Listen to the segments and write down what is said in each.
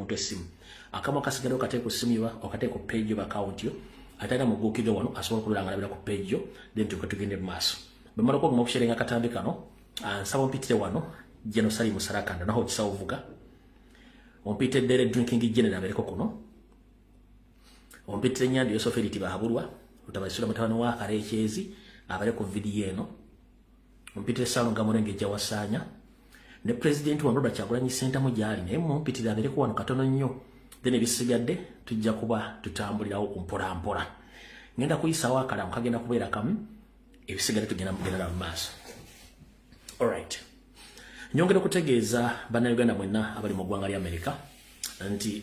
omuntu essimu akamu akasigala okate ku ssimu yo okate ku page yo account yo atayina muguukiriro wano asobola okulaba nga alabira ku page yo then tugende mu maaso bwe mmala okwoguma okusherenga akatambi kano nsaba ompitire wano General Salim Sarakanda naho kisawo vuga ompitire Dere Drinking General abereko kuno ompitire Nyandi Yosoferiti bahabulwa utabasula mutawano wa Karechezi abale ku video eno ompitire Salonga Morenge Jawasanya ne president wa Robert Kyagulanyi Center mu gyali naye mumpitire abereko wano katono nnyo then ebisigadde tujja kuba tutambulirawo mpola mpola ngenda kuyisa wakala mukagenda kubeera kamu ebisigadde tugenda mu maaso. Alright. Nyongera kutegeeza bannayuganda mwenna abali mu ggwanga lya America nti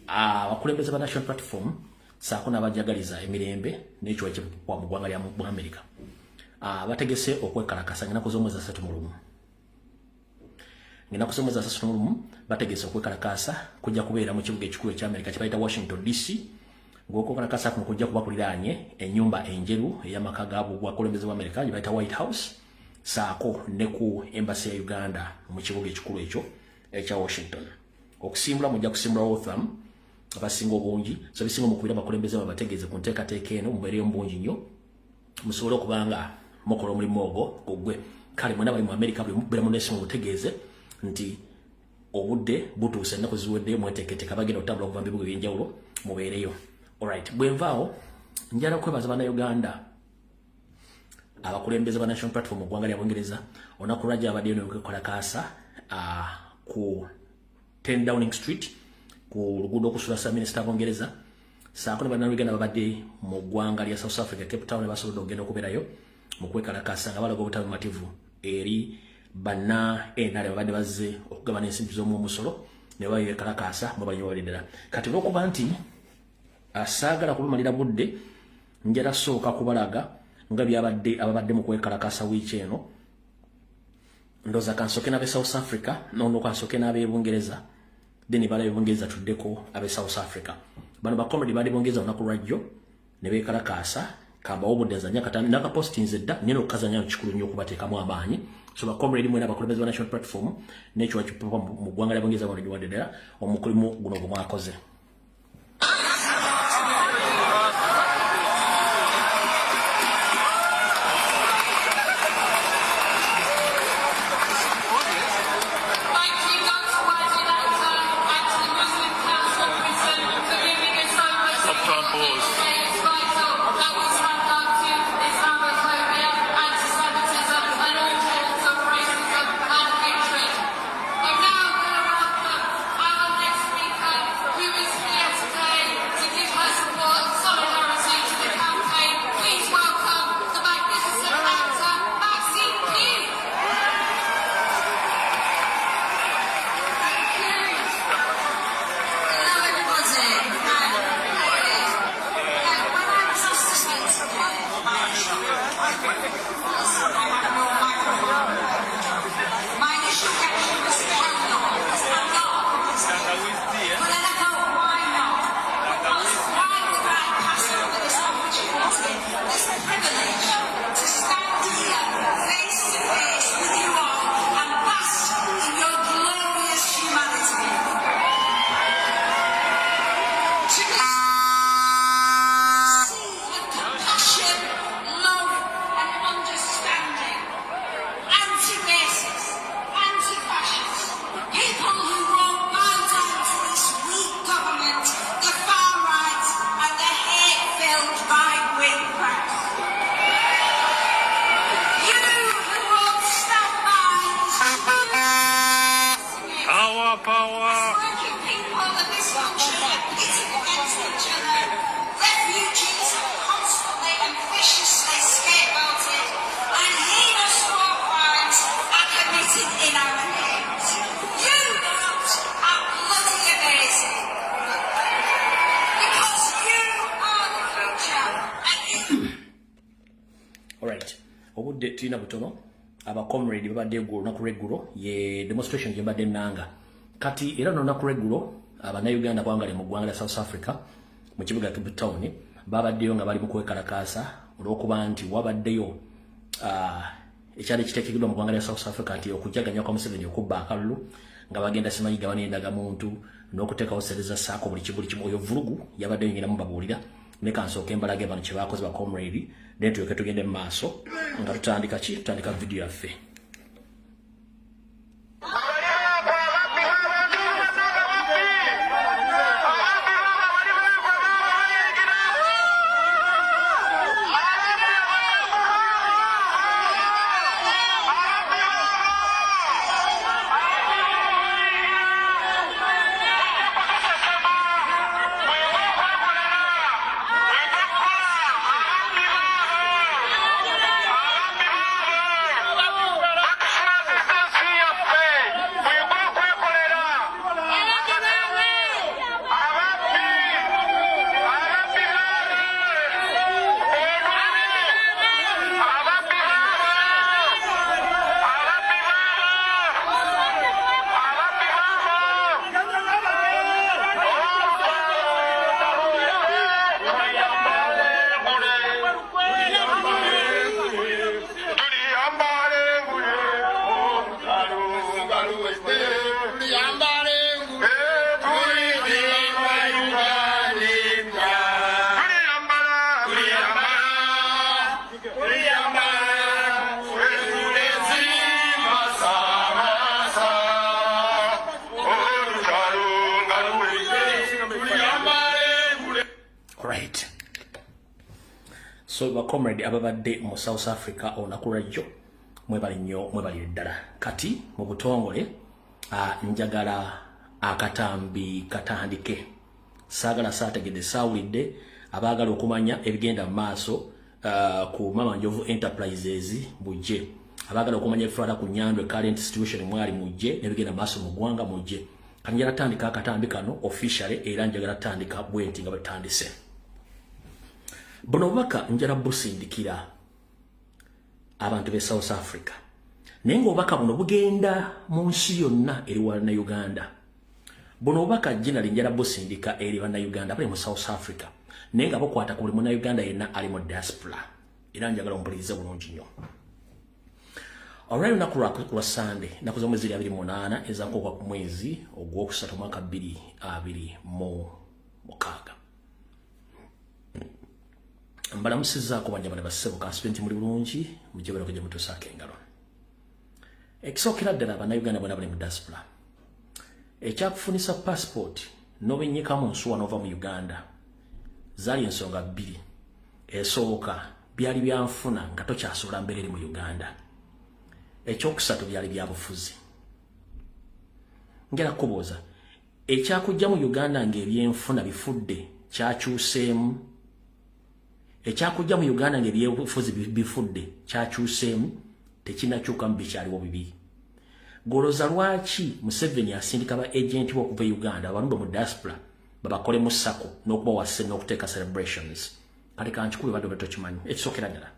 abakulembeze ba National Platform saako n'abajagaliza emirembe n'ekiwa wa mu ggwanga lya America bategese okwekalakasa ngena kuzomweza 3 mu lumu. Ngena kuzomweza 3 mu lumu bategese okwekalakasa kujja kubeera mu kibuga ekikulu ekya America kibayita Washington DC. Ng'okwekalakasa kuno kujja kuba kuliraanye ennyumba enjeru ey'amaka g'abakulembeze ba America gye bayita White House. Saako ne ku embassy ya Uganda mu kibuga ekikulu ekyo ekya Washington. Okusimbula mujja kusimbula Waltham abasinga obungi so bisinga mu kubira bakulembeze babategeeze ku nteekateeka eno mubeere ombungi nnyo musobole okubanga mukola omulimu ogwo gugwe kale mwena bali mu America buli mubeera munesi mubutegeeze nti obudde butuuse ennaku ziweddeyo mweteeketeeka bagenda okutambula okuva mu bibuga ebyenjawulo mubeereyo. Alright, bwe nvaawo njala kwebaza bannayuganda abakulembeze ba National Platform mu ggwanga lya Bungereza olunaku lwajja abaddeyo n'okwekalakaasa ku 10 Downing Street ku luguudo okusula Ssaabaminisita Bungereza saako ne bannayuganda babadde mu ggwanga lya South Africa Cape Town ne basobodde okugenda okubeerayo mu kwekalakaasa nga balaga obutabumativu eri banna NRM babadde bazze okugabana ensimbi z'omusolo ne bayekalakaasa mu banyowali ddala. Kati olw'okuba nti saagala kubamalira budde njala sooka kubalaga nga byabadde ababadde mu kwekalakasa wiiki eno ndoza kansoke n'abe South Africa nono kansoke n'abe Bungereza then bala Bungereza tuddeko abe South Africa bano bakomedi bali Bungereza olunaku lwajjo ne beekalakasa kamba obudde katani naka postinze dda nino kazanya kikulu nnyo okubateekamu amaanyi so bakomedi mwena bakulembeze ba National Platform n'ekyo wakipupa mu ggwanga lya Bungereza wano gyewaddedera omukulimu guno gwe mwakoze. obudde tulina butono abakomrade babadde eggulo naku regulo ye demonstration gye mbadde nanga kati era no naku regulo abannayuganda bwangale mu ggwanga lya South Africa mu kibuga Cape Town babaddeyo nga bali mu kwekalakaasa olw'okuba nti wabaddeyo ekyali kiteekeddwa mu ggwanga lya South Africa nti okujaganya kwa Museveni okubba akalulu nga bagenda simanyi gabana endagamuntu n'okuteekawo sereza saako buli kimu oyo vulugu yabadde yingina mubabuulira ne kansooka embalage bano kye baakoze ba comrade then tulyoke tugende mu maaso nga tutandika video yaffe. Right. So ba comrade ababadde mu South Africa onakulajjo mwebali nnyo mwebali ddala kati mu butongole njagala akatambi katandike saagala saategedde saawulidde abaagala okumanya ebigenda mu maaso ku Mama Njovu Enterprises bujje abaagala okumanya ebifaala ku Nyandwe current situation mwali mujje nebigenda mu maaso mu ggwanga mujje kanjala tandika akatambi kano officially era njagala tandika bwenti nga batandise. Buno bubaka njala busindikira abantu be South Africa. Naye ng'obubaka buno bugenda mu nsi yonna eri wana Uganda. Buno bubaka generally njala busindika eri wana Uganda bali mu South Africa. Naye nga bukwata ku buli muna Uganda yenna ali mu diaspora. Era njagala ompulirize bulungi nnyo. Alright, lunaku lwa Sunday naku za mwezi 28 ezakooka ku mwezi ogwokusatu mwaka 2026. Mbalamusizaako banjabale bassebo kansipenti muli bulungi mujebera kujja mutusaako engalo. Ekisookera ddala Bannayuganda bonna bali mu diaspora. Ekyakufunisa passport n'obennyikamu nsuwa n'ova mu Uganda zaali ensonga bbiri. Esooka byali byanfuna nga tokyasobola mbeera eri mu Uganda. Ekyokusatu byali byabufuzi. Ngera kubuuza ekyakujja mu Uganda ng'ebyenfuna bifudde kyakyuseemu. Ekyakujja mu Uganda ng'ebyenfuzi bifudde kyakyuseemu tekinakyuka mu bikyaliwo bibi. Goloza lwaki Museveni asindika ba agenti okuva Uganda abalumba mu diaspora babakole mu sako n'okuba wase n'okuteeka celebrations. Kati kankikube badde batokimanyi ekisookera ddala.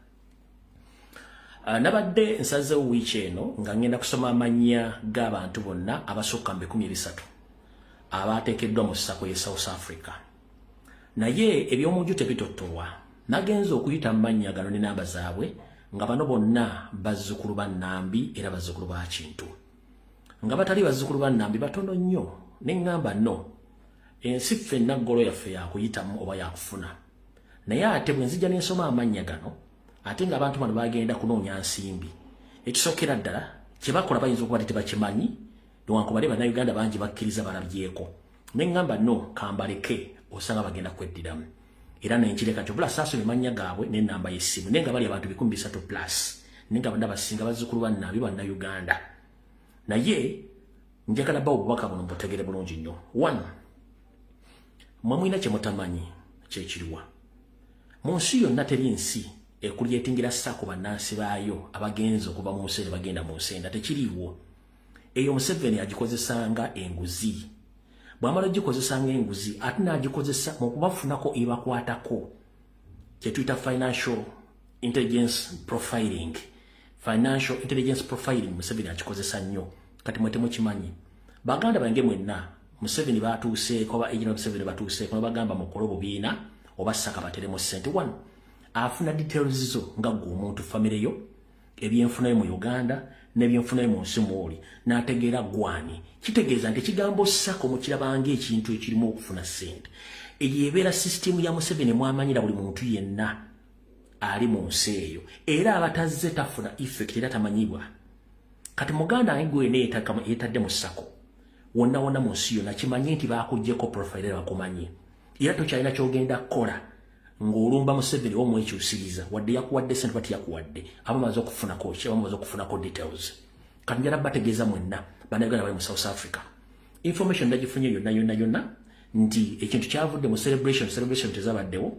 Nabadde nsazeewo wiiki eno nga ngenda kusoma amannya g'abantu bonna abasukka 13 abaateekeddwa mu ssako ye South Africa. Naye eby'omujju tebitottolwa. Nagenza okuyita amannya gano ne namba zaabwe nga bano bonna bazzukulu ba Nambi era bazzukulu ba Kintu. Nga batali bazzukulu ba Nambi batono nnyo ne ngamba no ensi ffenna ggolo yaffe yakuyitamu oba yakufuna. Naye ate bwe nzija ne nsoma amannya gano ate nga abantu bano bagenda kunoonya nsimbi. Ekisookera ddala kye bakola bayinza okuba tebakimanyi newankubadde Bannayuganda bangi bakkiriza balabyeko. Ne ngamba no kambaleke osanga bagenda kweddiramu. Era nenkireka nti obula saaso mannya gaabwe n'ennamba y'essimu naye nga bali abantu 300+ naye nga bonna basinga bazzukulu ba Nambi Bannayuganda. Naye njagala bawo obubaka buno mbutegere bulungi nnyo. 1. Mmwe mulina kye mutamanyi kyekiriwa. Mu nsi yonna teri nsi ekulyetingira ssaako bannansi baayo abagenzi okuva mu nsi bagenda mu nsenda tekiriiwo. Eyo Museveni agikozesanga enguzi. Bwamala gikozesanga enguzi ate n'agikozesa mu kubafunako ebakwatako kye tuyita financial intelligence profiling. Financial intelligence profiling Museveni akikozesa nnyo. Kati mwe temukimanyi. Baganda bange mwenna Museveni batuuseeko ba agent Museveni batuuseeko bagamba mukolo bubiina oba ssaka bateremu ssente. 1. Afuna details zo nga gwe omuntu family yo ebyenfunayo mu Uganda n'ebyenfuna mu nsi mw'oli n'ategeera gwani kitegeeza nti ekigambo sako mu kirabanga ekintu ekirimu okufuna ssente eyo ebeera sisitimu ya Museveni mwamanyira buli muntu yenna ali mu nsi eyo era abatazze tafuna effect era tamanyibwa kati muganda angwe yeetadde mu sako wonna wonna mu nsi yonna kimanye nti baakuggyeko profile bakumanyi era tokyalina kyogenda kukola ng'olumba Museveni omwekyusiriza wadde yakuwadde sente bati yakuwadde abamaze okufunako ki abamaze okufunako details kati njala bategeeza mwenna bannayuganda bali mu South Africa information ndagifunye yonna nti ekintu kyavudde mu celebration tezabaddewo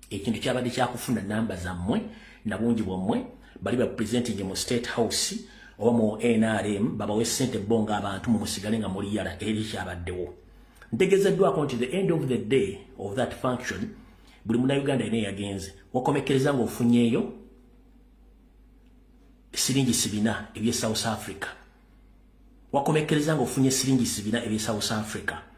ekintu kyabadde kyakufuna namba zammwe na bungi bwammwe bali ba presenting mu State House oba mu NRM babawe sente bonga abantu mu musigale nga muli yala eri kyabaddewo ntegezeddwako nti the end of the day of that function buli munnayuganda yena yagenze wakomekereza ng'ofunyeeyo siringi 7 ebye South Africa wakomekereza ng'ofunye siringi 7 ebye South Africa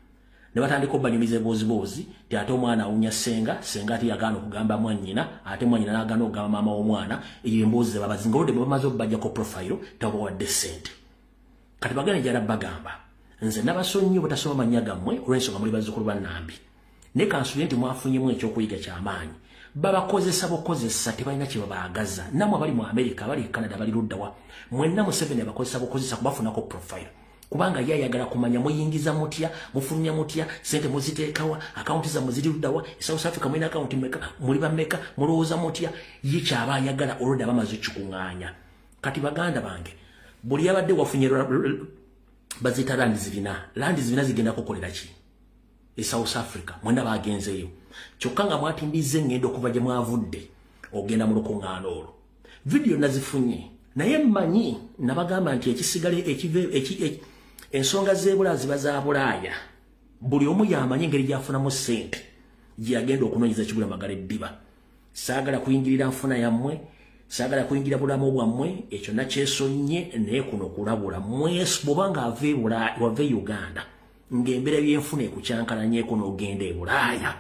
ne batandika obanyumiza eboozi ti ate omwana awunya senga ati yagaana okugamba mwannyina ate mwannyina n'agaana okugamba maama w'omwana eyo emboozi ze babazingolodde bwe bamaze okubajjako profile tabawadde ssente kati bagane njala bagamba nze nabasonnyi obutasoma mannya gammwe olw'ensonga muli bazzukulu ba Nambi ne kansule nti mwafunyemu ekyokuyiga ky'amaanyi babakozesa bukozesa tebalina kye babaagaza namwe abali mu America abali Canada bali luddawa mwenna Museveni abakozesa bukozesa kubafunako profile kubanga yayagala kumanya muyingiza mutya mufulumya mutya sente muziteekawa akaunti za muziri luddawa South Africa mwina akaunti meka muli bameka mulowooza mutya yikyaba ayagala olwedde abamaze kikuŋŋaanya kati baganda bange buli yabadde wafunye bazita landi zirina zigenda kukolera ki South Africa mwenda bagenzeyo kyokka nga mwatimbize ngendo okuva gye mwavudde ogenda mu lukuŋŋaana olwo video nazifunye naye mmanyi nabagamba nti ekisigale ensonga z'ebula ziba za Bulaaya buli omu yamanyi engeri gyafunamu ssente gyagenda okunoonyeza ekigula magala eddiba saagala kuyingirira nfuna yammwe saagala kuyingira bulamu bwammwe ekyo nakyesonnye naye kuno kulabula mwesu bw'obanga wave Uganda ng'embeera byenfuna ekukyankalanyeko n'ogenda e Bulaaya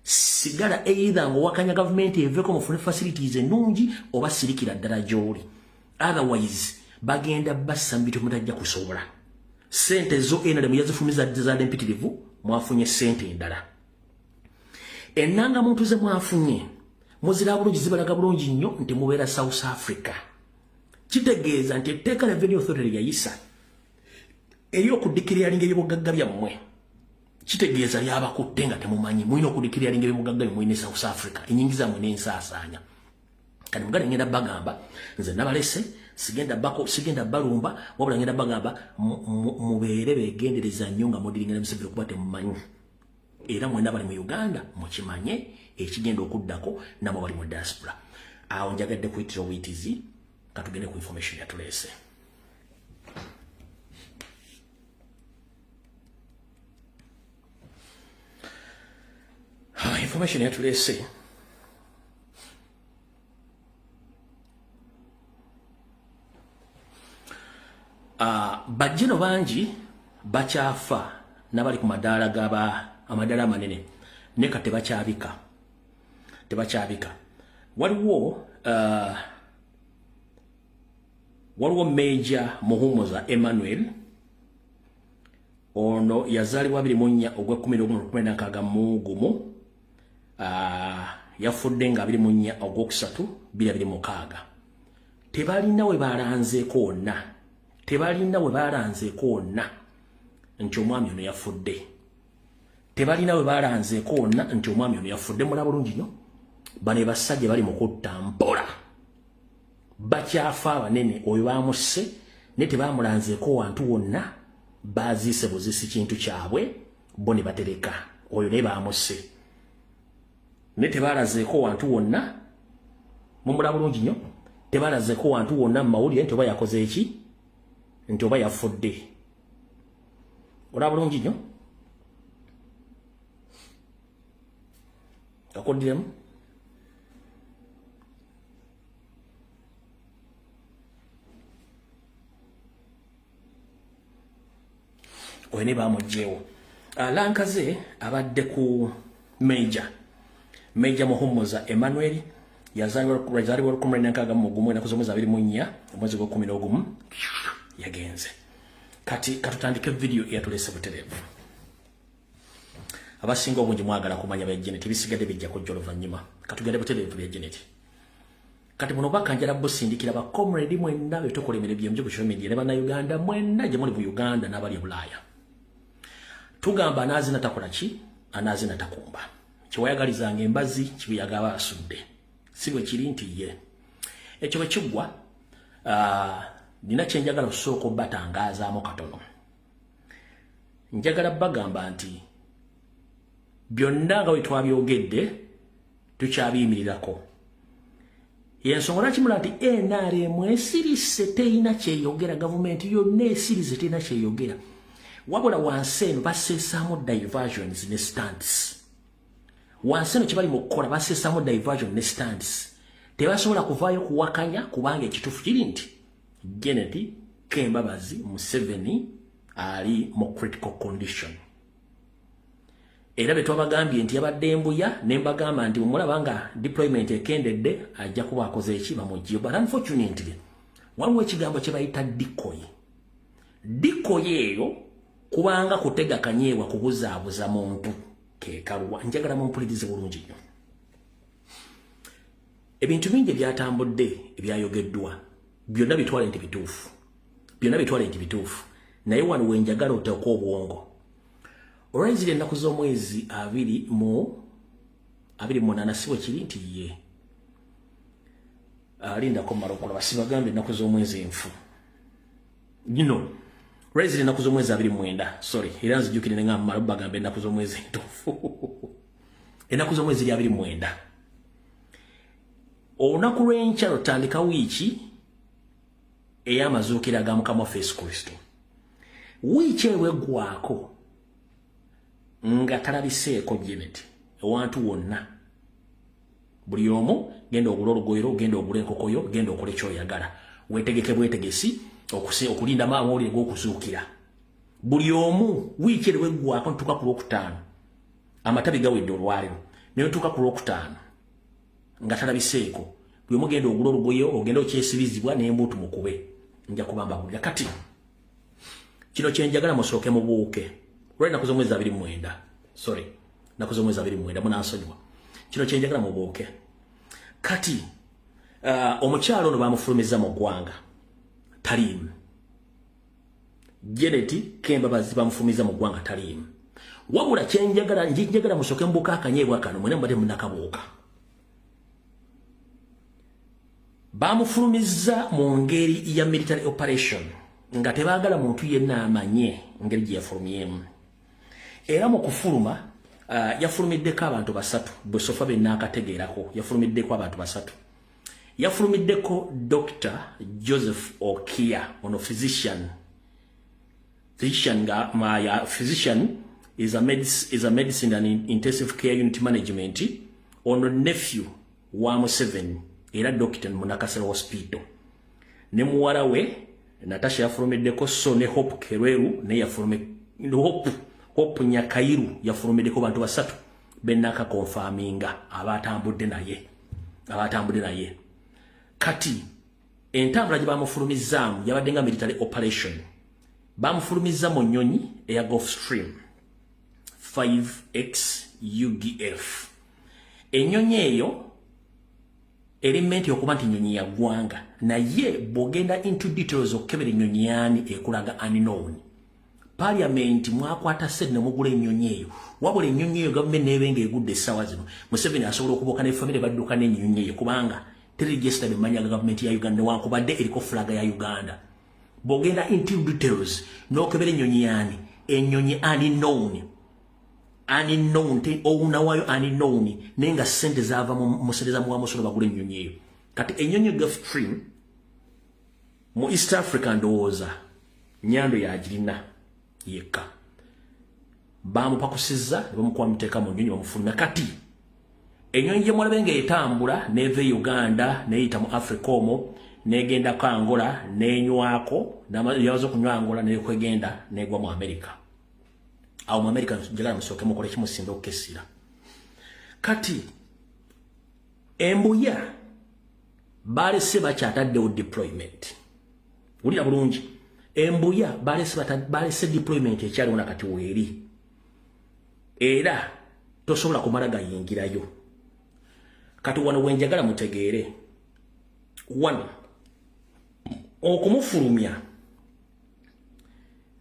sigala either ng'owakanya gavumenti eveeko mufune facilities ennungi oba sirikira ddala gy'oli otherwise bagenda bassa mu bintu mutajja kusobola sente zo NRM yazifumiza zadde mpitirivu mwafunye sente endala ennanga muntu ze mwafunye muzira bulungi zibalaga bulungi nnyo nti mubeera South Africa kitegeeza nti etteeka Revenue Authority yayisa ery'okudikiriyalinga ebyobugagga byammwe kitegeeza lyabakutte nga temumanyi mulina okudikiriyalinga ebyobugagga byammwe ne South Africa enyingiza mwe n'ensaasaanya kati muganda ngenda bagamba nze nabalese sigenda balumba wabula ngenda bagamba mubeere begendereza nnyo nga mudiringa ne Museveni kuba temumanyi era mwena bali mu Uganda mukimanye ekigenda okuddako namwe bali mu diaspora awo njagadde kuyitira obuyitizi katugende ku information yatuleese information yatuleese bajjeno bangi bakyafa nabali ku madaala amadaala amanene neka tebakyabika waliwo Major Muhumuza Emmanuel ono yazalibwa 24 ogw'Okutokooza mu gumu yafudde nga 24 ogw'Okusatu 2026 tebalina we balanzeeko wonna nti omwami ono yafudde mulaba bulungi nnyo bano basajja bali mu kutta mpola bakyafa abanene oyo bamusse ne tebamulanzeeko wantu wonna baziise buzisi kintu kyabwe bo ne batereka oyo ne bamusse ne tebalazeeko wantu wonna mumulaba bulungi nnyo tebalazeeko wantu wonna mu mawulire nti oba yakoze eki nti oba yafudde olaba bulungi nnyo akoddiremu oyo ne bamugjeewo lankaze abadde ku Major Muhumuza Emmanuel yazaliwa 19 mu gumu enaku z'omwezi 24 omwezi gwa 11 yagenze. Kati katutandike video eyatulese buterevu. Abasinga obungi mwagala kumanya bya Janet bisigadde bijja kujja oluvannyuma. Katugende buterevu bya Janet. Kati muno bakanjala busindikira ba comrade mwenna betukolemere byemje ku social media ne bana Uganda mwenna je muri mu Uganda n'abali Bulaya. Tugamba anazi natakola ki anazi natakumba. Kiwayagalizanga embazi kibiyagaba asudde. Siwe kiri nti ye. Ekyo bekigwa nina kyenjagala osooka batangazaamu katono. Njagala bagamba nti byonna nga wetwabyogedde tukyabiyimirirako. Yensonga lwaki mula nti NRM esirise teyina kyeyogera, gavumenti yonna esirise teyina kyeyogera. Wabula wansi eno baseesaamu diversions ne stands. Wansi eno kibali mu kukola baseesaamu diversion ne stands. Tebasobola kuvaayo kuwakanya kubanga ekituufu kiri nti Janet Kembabazi Museveni ali mu critical condition. Era betwabagambye nti yabadde mbuya ne mbagamba nti mulaba nga deployment ekendedde ajja kuba akoze eki bamujjiyo. But unfortunately waliwo ekigambo kye bayita decoy. Decoy eyo kubanga kutega kanyeewa kubuzaabuza muntu kekalwa. Njagala mumpulirize bulungi nnyo. Ebintu bingi byatambudde ebyayogeddwa byonna bitwale nti bituufu. Byonna bitwale nti bituufu. Naye wano wenjagala oteeka obwongo. Olwenzire ennaku z'omwezi 28 siwe kiri nti ye. Lindako marokola basibagambe ennaku z'omwezi enfu. Olwenzire ennaku z'omwezi 29. Sorry, era nzijjukire ne ngamba mala bagambe ennaku z'omwezi entuufu. Ennaku z'omwezi 29. Olunaku lw'enkya lutandika wiiki ey'amazuukira ga Mukama waffe Yesu Kristo. Wiiki eweggwako nga talabiseeko Janet ewantu wonna. Buli omu genda ogula olugoyero, genda ogula enkokoyo, genda okola ekyoyagala. Weetegeke bwetegesi okulinda amawulire g'okuzuukira. Buli omu wiiki eweggwako ntuuka ku Lwokutaano. Amatabi gawedde olwaliro. Naye ntuuka ku Lwokutaano nga talabiseeko. Buli omu genda ogula olugoyo, ogenda okyesibizibwa n'embuutu mukube. Nja kubamba bulya. Kati kino kyenjagala musooke mubuuke. Lwali naku z'omwezi 29. Sorry. Naku z'omwezi 29 munansonyiwa. Kino kyenjagala mubuuke. Kati omukyalo ono bamufulumiza mu ggwanga. Taliimu. Janet Kembabazi bamufulumiza mu ggwanga taliimu. Wabula njagala musooke mubuuka akanyeebwa kano mwena mubadde munnakabuuka. Bamufulumiza mu ngeri ya military operation nga tebaagala muntu yenna amanye ngeri gye yafulumyemu. Era mu kufuluma yafulumiddeko abantu 3 bwe sofa bennaakategeerako. Yafulumiddeko abantu 3. Yafulumiddeko Dr. Joseph Okia, ono physician. Physician is a medicine and intensive care unit management. Ono nephew wa Museveni era doctor mu Nakasero hospital. Ne muwala we Natasha yafulumiddeko, so ne Hope Kerweru ne Hope Nyakairu yafulumiddeko bantu 3 bennaka confirminga abatambudde naye. Kati entambula gye bamufulumizaamu yabadde nga military operation. Bamufulumiza mu nnyonyi eya Gulfstream 5X UGF. Ennyonyi eyo elimenti okuba nti nnyonyi ya ggwanga, naye bw'ogenda into details okukebera ennyonyi yaani ekulaga unknown. Parliament mwakwata sedi ne mugula ennyonyi eyo. Wabula ennyonyi eyo gavumenti n'ebenga egudde essaawa zino. Museveni asobola okubuuka ne famire badduka n'ennyonyi eyo kubanga teregister bemmanya gavumenti ya Uganda newankubadde eriko flaga ya Uganda. Bw'ogenda into details n'okebera ennyonyi yaani ennyonyi unknown ouna wayo unknown nenga sente zava musereza mu amusolo bagula ennyonyi eyo. Kati ennyonyi Gulfstream mu East Africa ndowooza nyando yagirina yekka. Bamupakusizza ne bamukuba muteeka mu nnyonyi bamufulumya. Kati ennyonyi gye mwalabe nga etambula n'eva Uganda n'eyita mu Africa omwo n'egenda ku Angola n'enywako yabaza okunywa Angola n'ekwegenda n'egwa mu America. Awo mu America njagala musooke mukole kimusimba okukesira. Kati embuya balese bakyataddewo deployment. Ulira bulungi. Embuya balese deployment ekyaliwo nakati weeri. Era tosobola kumala gayingirayo. Kati wano wenjagala mutegeere. One, okumufulumya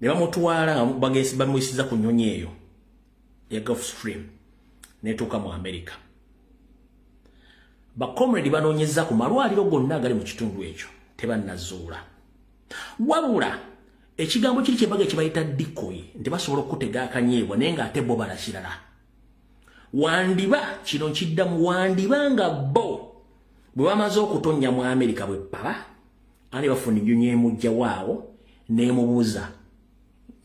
ne bamutwala bamuyisiza ku nnyonyi eyo ya Gulfstream netuuka mu America. Bakomredi banoonyeza ku malwaliro gonna agali mu kitundu ekyo tebannazuula. Wabula ekigambo kiri kyebaga kibayita decoy nti basobola okutega akanyeebwa naye ng'ate bo barakirala. Wandiba kino nkiddamu wandiba nga bo bwe bamaze okutonnya mu America bwe papa ani bafuna ennyonyi emujja waawo n'emubuuza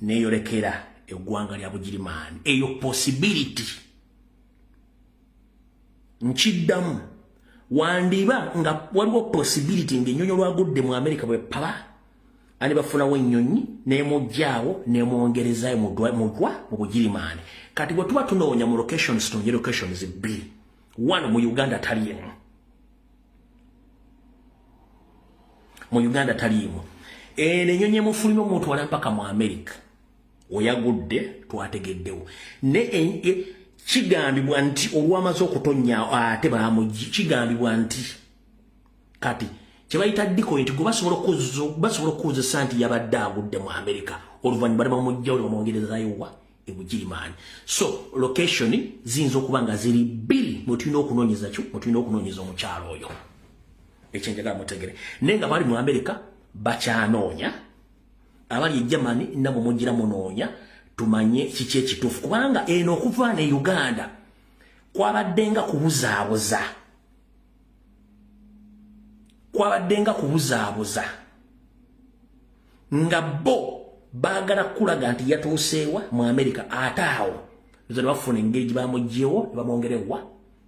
n'eyolekera eggwanga lya Bugirimaani. Eyo possibility nkiddamu wandiba nga waliwo possibility ng'ennyonyi olwagudde mu America bwe papa ani bafunawo ennyonyi n'emujjaawo n'emwongerezayo mudwa mu Bugirimaani. Kati bwe tuba tunoonya mu locations tonye locations bbiri. One mu Uganda taliimu. Mu Uganda taliimu. N'ennyonyi emufulumya omutwala mpaka mu America. Oyagudde twategeddewo. Ne kigambibwa nti olwamaze okutonya ate baamugi kigambibwa nti kati kyebayita decoy nti gwe basobola okukozesa nti yabadde agudde mu America oluvannyuma bamujja oli bamwongerezayo wa e Bugirimaani. So location ziyinza okuba nga ziri bbiri mwetulina okunoonyeza kyo mwetulina okunoonyeza omukyalo oyo. Ekyo njagala mutegere. Naye nga bali mu America bakyanoonya abali e Germany nabo mugira munoonya tumanye kiki ekituufu kubanga eno okuva ne Uganda kwabaddenga kubuzaabuza nga bo baagala kulaga nti yatuuseewa mu America ate awo ne bafuna engeri gye bamugyewo ne bamwongerewa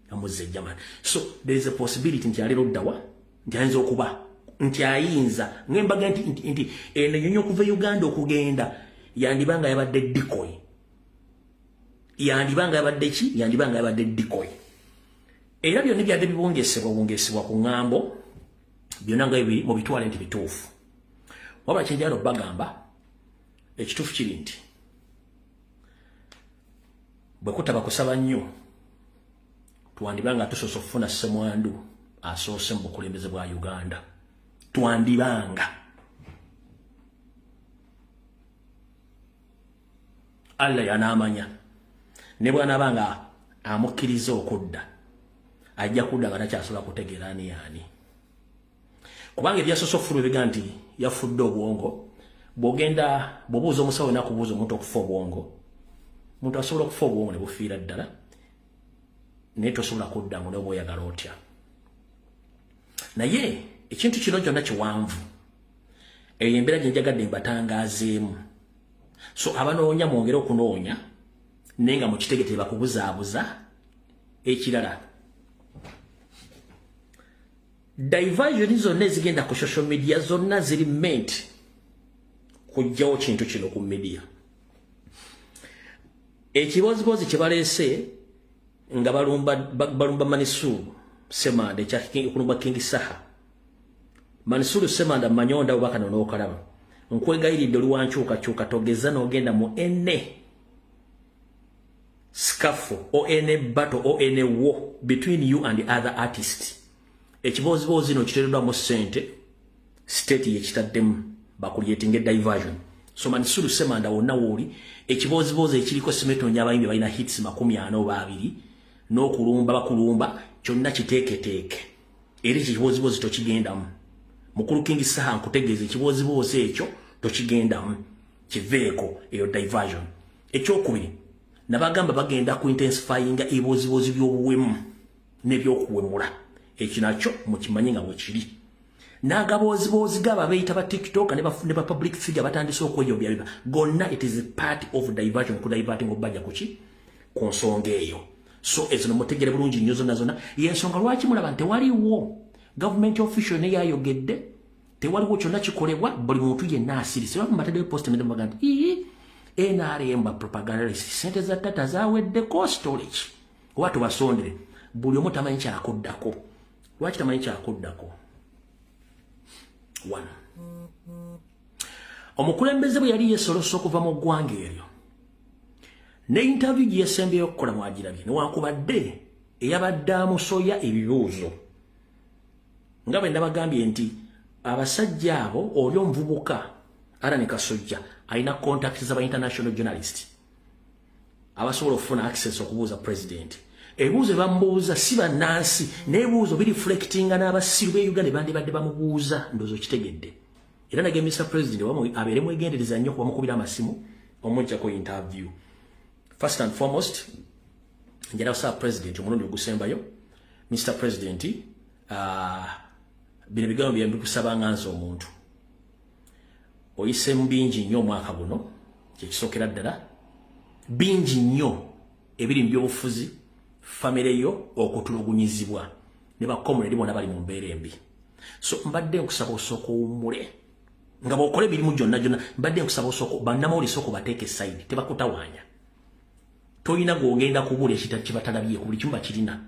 amuzze Germany. So there is a possibility nti alero ddawa nti ayinza okuba nti ayinza ngembaga nti eno ennyonyi okuva Uganda okugenda yandibanga yabadde decoy. Yandibanga yabadde decoy. Era byonna byadde bibongesebwa ku ŋŋambo byonna nga biri mu bitwale nti bituufu. Wabula kyenjala bagamba ekituufu kiri nti bwe kutaba kusaba nnyo twandibanga tusoose okufuna ssemwandu asoose mu bukulembeze bwa Uganda. Twandibanga Allah yanaamanya ne bw'anaabanga amukkiriza okudda ajja kudda nga takyasobola kutegeera ani yaani. Kubanga ebyasoose okufuluma ebiga nti yafudde obwongo bw'obuuza omusawo nakubuuza omuntu okufa obwongo omuntu asobola okufa obwongo ne bufiira ddala naye tosobola kuddamu n'oba oyagala otya. Naye ekintu kino kyonna kiwanvu eyo embeera gye njagadde mbatangaazeemu. So abanoonya mwongere okunoonya naye nga mukitegete bakubuzaabuza. Ekirala diversion zonna ezigenda ku social media zonna ziri meant kujjawo kintu kino ku media. Ekibozibozi kye baleese nga balumba Manisuru Semanda ekulumba King Saha. Manisuru Semanda manyonda obaka n'okalaba nkwegayiridde oluwankyukakyuka togeza n'ogenda mu ene scuffle or ene battle or ene war between you and the other artist. Ekibozibozi no kiteereddwa mu ssente state yekitaddemu bakulyetinga diversion. So Manisuru Semanda wonna wooli ekibozibozi ekiriko Simetonya abayimbi balina hits 42 n'okulumba bakulumba kyonna kiteeketeeke era ekibozibozi tokigendamu. Mukulu King Saha nkutegeeza ekibozibozi ekyo tokigendamu kiveeko eyo diversion. Ekyokubiri nabagamba bagenda ku intensifying ebibozibozi by'obuwemu n'ebyokuwemula. Ekyo nakyo mukimanye nga bwe kiri. N'agabozibozi gaba beeyita ba TikTok ne ba public figure batandise okweyobya biba gonna it is part of diversion ku diverting obajja kuki ku nsonga eyo. So ezo nomutegere bulungi nnyo zonna yensonga lwaki mulaba nti waliwo government official ne yayogedde tewaliwo kyonna kikolebwa buli muntu yenna asirise. Lwaki mbatadde post ne mbaga nti NRM propaganda sente za tata zawedde cold storage. Watu basondere buli omu tamanyi kyakuddako. Lwaki tamanyi kyakuddako? One. Omukulembeze bwe yali yesolosa okuva mu ggwanga eryo ne interview gye yasembeyo okukola mwagirabye newankubadde eyabadde amusoya ebibuuzo nga bwe ndabagambye nti abasajja abo oli omuvubuka Alan Kasojja alina contact z'aba international journalist abasobola okufuna access okubuuza president ebibuuzo bambuuza si bannansi n'ebibuuzo bireflectinga n'abasiru be Uganda bandibadde bamubuuza ndowooza okitegedde era nage Mr. President wamu abeere mwegendereza nnyo kuba mukubira amasimu omujjako interview. First and foremost, njala kusaba President omulundi ogusembayo Mr. President bino bigambo bye mbikusaba nganza omuntu oyise mu bingi nnyo omwaka guno kyekisookera ddala bingi nnyo ebiri mu by'obufuzi famire yo okutulugunyizibwa ne bakomuledi bonna bali mu mbeera embi. So mbadde nkusaba osooka owummule nga bw'okola emirimu gyonna mbadde nkusaba osooka bannamawulire sooka obateeke side tebakutawaanya toyina gw'ogenda kubula kibatalabye ku buli kimu bakirina.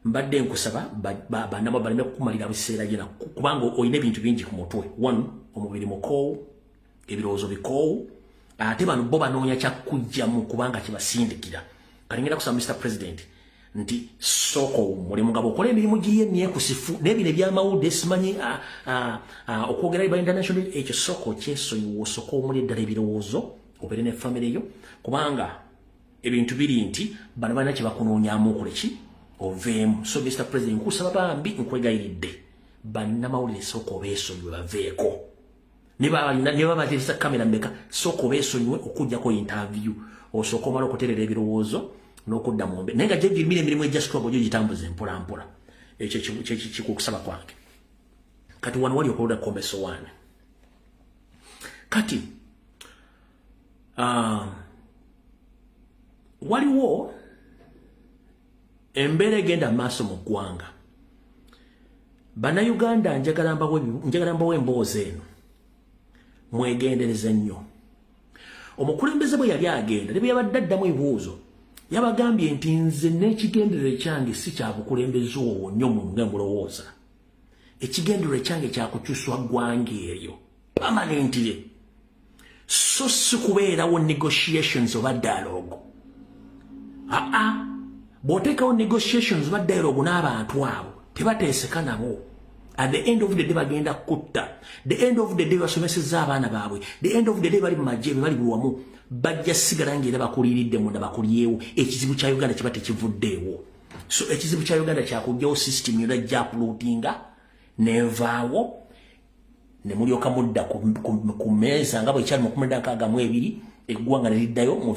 Mbadde nkusaba bannamawulire baleme kukumalira biseera byonna kubanga olina ebintu bingi ku mutwe. One, omubiri mukoowu, ebirowoozo bikoowu, ate bano bo banoonya kyakkujjamu kubanga kibasindikira. Kati ngenda kusaba Mr. President nti soko mulimu ngabo kola emirimu giye myekusifu nebine byamawudde simanyi okwogera iba international ekyo soko kyeso soko omuli ddala ebirowoozo obere ne family yo kubanga ebintu biri nti bano balina kye bakunoonyaamu okoleki oveemu. So Mr. President nkusaba bambi nkwegayiridde bannamawulire soko beesonyiwe baveeko ne babateesa kamera mmeka soko beesonyiwe okujjako interview osooka omala okuterera ebirowoozo n'okudda mu mbe naye nga gye girumira emirimu egya struggle gyo gitambuze mpola mpola ekyo kikukusaba kwange. Kati wano wali okulonda Kombeso wane kati waliwo embeera egenda maaso mu ggwanga. Bannayuganda njagala mbawo emboozi eno mwegendereze nnyo. Omukulembeze bwe yali agenda ne bwe yabadde addamu ebibuuzo yabagambye nti nze n'ekigenderere kyange si kya bukulembeze obwo nnyo nga mulowooza. Ekigenderere kyange kya kukyuswa ggwanga eryo permanently, so si kubeerawo negotiations oba dialogue. Bw'oteekawo negotiations oba dialogue n'abantu abo tebateeseka nabo. At the end of the day bagenda kutta. The end of the day basomeseza abaana baabwe. The end of the day bali mu magye bali buwamu bajja sigala ngera bakuliridde munda bakulyewo ekizibu kya Uganda kiba tekivuddeewo. So ekizibu kya Uganda kyakujjawo system yonna gyapulootinga nevaawo ne mulyoka mudda ku meeza nga bwe kyali mu 1962 eggwanga ne liddayo mu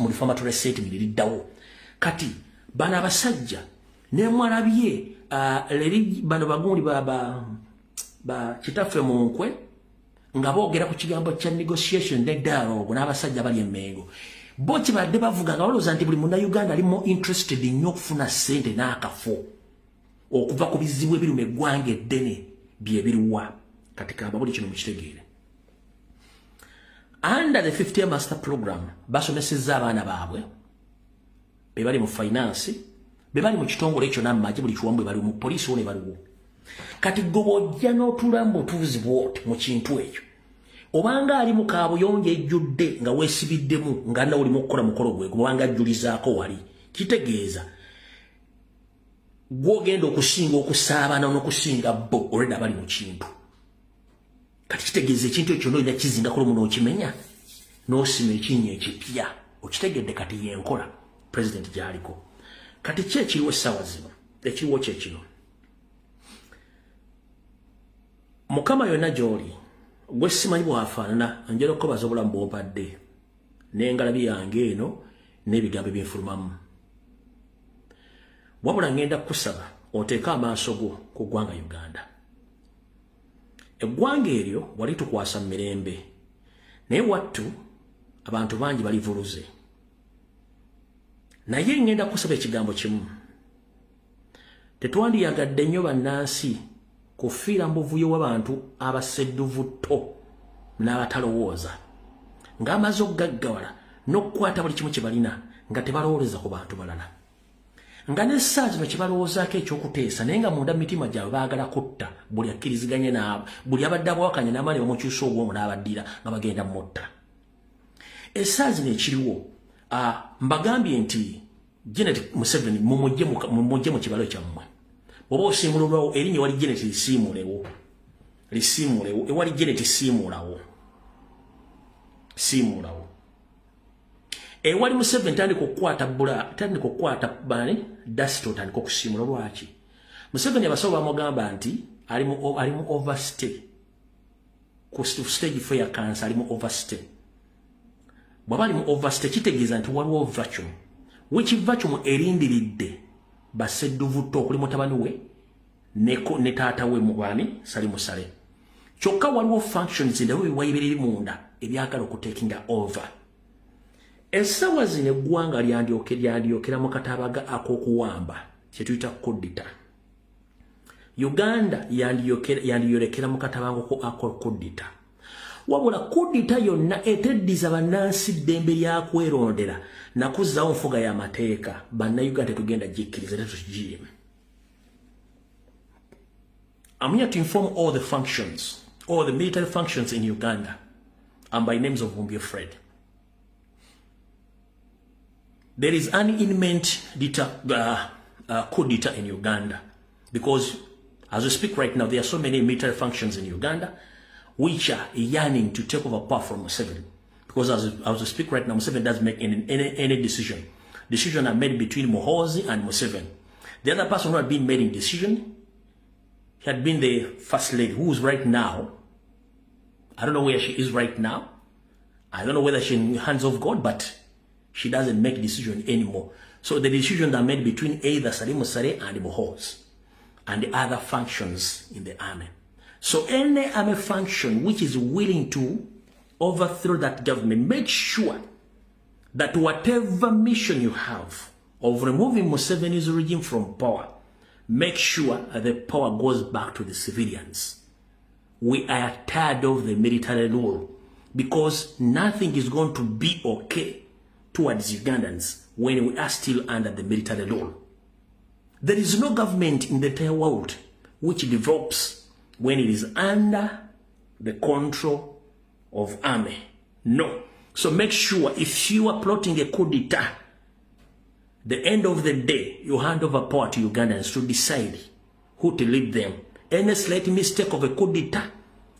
reformatory state ne liddawo. Kati bano abasajja ne mwalabye leri bano bagundi ba kitaffe mu nkwe nga boogera ku kigambo kya negotiation ne dialogue n'abasajja bali emmengo bo kibadde bavuga nga balowooza nti buli munnayuganda ali more interested nnyo okufuna ssente n'akafo okuva ku bizibu ebiruma eggwanga eddene byebiriwa. Kati kamba buli kino mukitegeere. Under the 50 master program basomesezza abaana baabwe be bali mu finance be bali mu kitongole ekyo n'amagye buli kiwambwe bali mu poliisi wone baliwo. Kati gobojja n'otulambo tuuzi bwoti mu kintu ekyo obanga ali mu kaabuyonjo ejjudde nga weesibiddemu nga nawe olimu okukola mukolo gwe kubanga ajjulizaako wali kitegeeza gw'ogenda okusinga okusaabana n'okusinga bo olwedde abali mu kintu. Kati kitegeeza ekintu ekyo n'olina kizingako lumu n'okimenya n'osima ekinnya ekipya okitegedde. Kati yenkola president gy'aliko. Kati ki ekiriwo essaawa zino ekiriwo kyekino mukama yonna gy'oli gwe simanyi bwafaanana njala okubaza obulamu bw'obadde n'engalabi yange eno n'ebigambo ebinfulumamu wabula ngenda kusaba oteeka amaaso go ku ggwanga Uganda. Eggwanga eryo wali tukwasa mirembe naye wattu abantu bangi balivuluze. Naye ngenda kusaba ekigambo kimu. Tetwandiyagadde nnyo bannansi kufiira mu buvuyo w'abantu abasedduvutto n'abatalowooza ng'amaze okugaggawala n'okukwata buli kimu kye balina nga tebalowoleza ku bantu balala nga n'essaazi no kibalowoozaako ekyokuteesa naye nga munda mitima gyabwe baagala kutta buli akkiriziganye naabo buli abadde abawakanya n'amaani bamukyusa obwomu n'abaddira nga bagenda mutta essaazi n'ekiriwo mbagambye nti Janet Museveni mumujje mu kibalo kyammwe bw'oba osiimululwawo erinnya ewali Janet lisiimulewo ewali Janet siimulawo ewali Museveni tandika okukwata bani dasito tandika okusiimula lwaki Museveni abasawo bamugamba nti ali mu overstay ku stage 4 ya cancer ali mu overstay bw'aba ali mu overstay kitegeeza nti waliwo vacuum which vacuum erindiridde basedduvuto okuli mutabani we ne taata we mubani sali musale kyokka waliwo functions ndawe biwayibiriri munda ebyagala okutekinga over essaawa zino eggwanga lyandyokera mu katabaga ak'okuwamba kye tuyita kudita Uganda yandiyolekera mu katabaga ak'okudita wabula kudita yonna eteddiza bannansi ddembe lyakwerondera nakuzzawo nfuga y'amateeka bannayuganda tetugenda gikkiriza tetukigiyimu. I'm here to inform all the functions, all the military functions in Uganda, and by names of Mumbi Fred. There is an imminent coup d'etat in Uganda because as we speak right now, there are so many military functions in Uganda which are yearning to take over power from Museveni. Because as we speak right now, Museveni doesn't make any decision. Decisions are made between Muhoozi and Museveni. The other person who had been made in decision, he had been the first lady, who is right now, I don't know where she is right now. I don't know whether she's in the hands of God, but she doesn't make decision anymore. So the decisions are made between either Salim Musare and Muhoozi and the other functions in the army. So any army function which is willing to overthrow that government, make sure that whatever mission you have of removing Museveni's regime from power, make sure the power goes back to the civilians. We are tired of the military rule because nothing is going to be okay towards Ugandans when we are still under the military rule. There is no government in the entire world which develops when it is under the control of army. No. So make sure if you are plotting a coup d'etat, the end of the day, you hand over power to Ugandans to decide who to lead them. Any slight mistake of a coup d'etat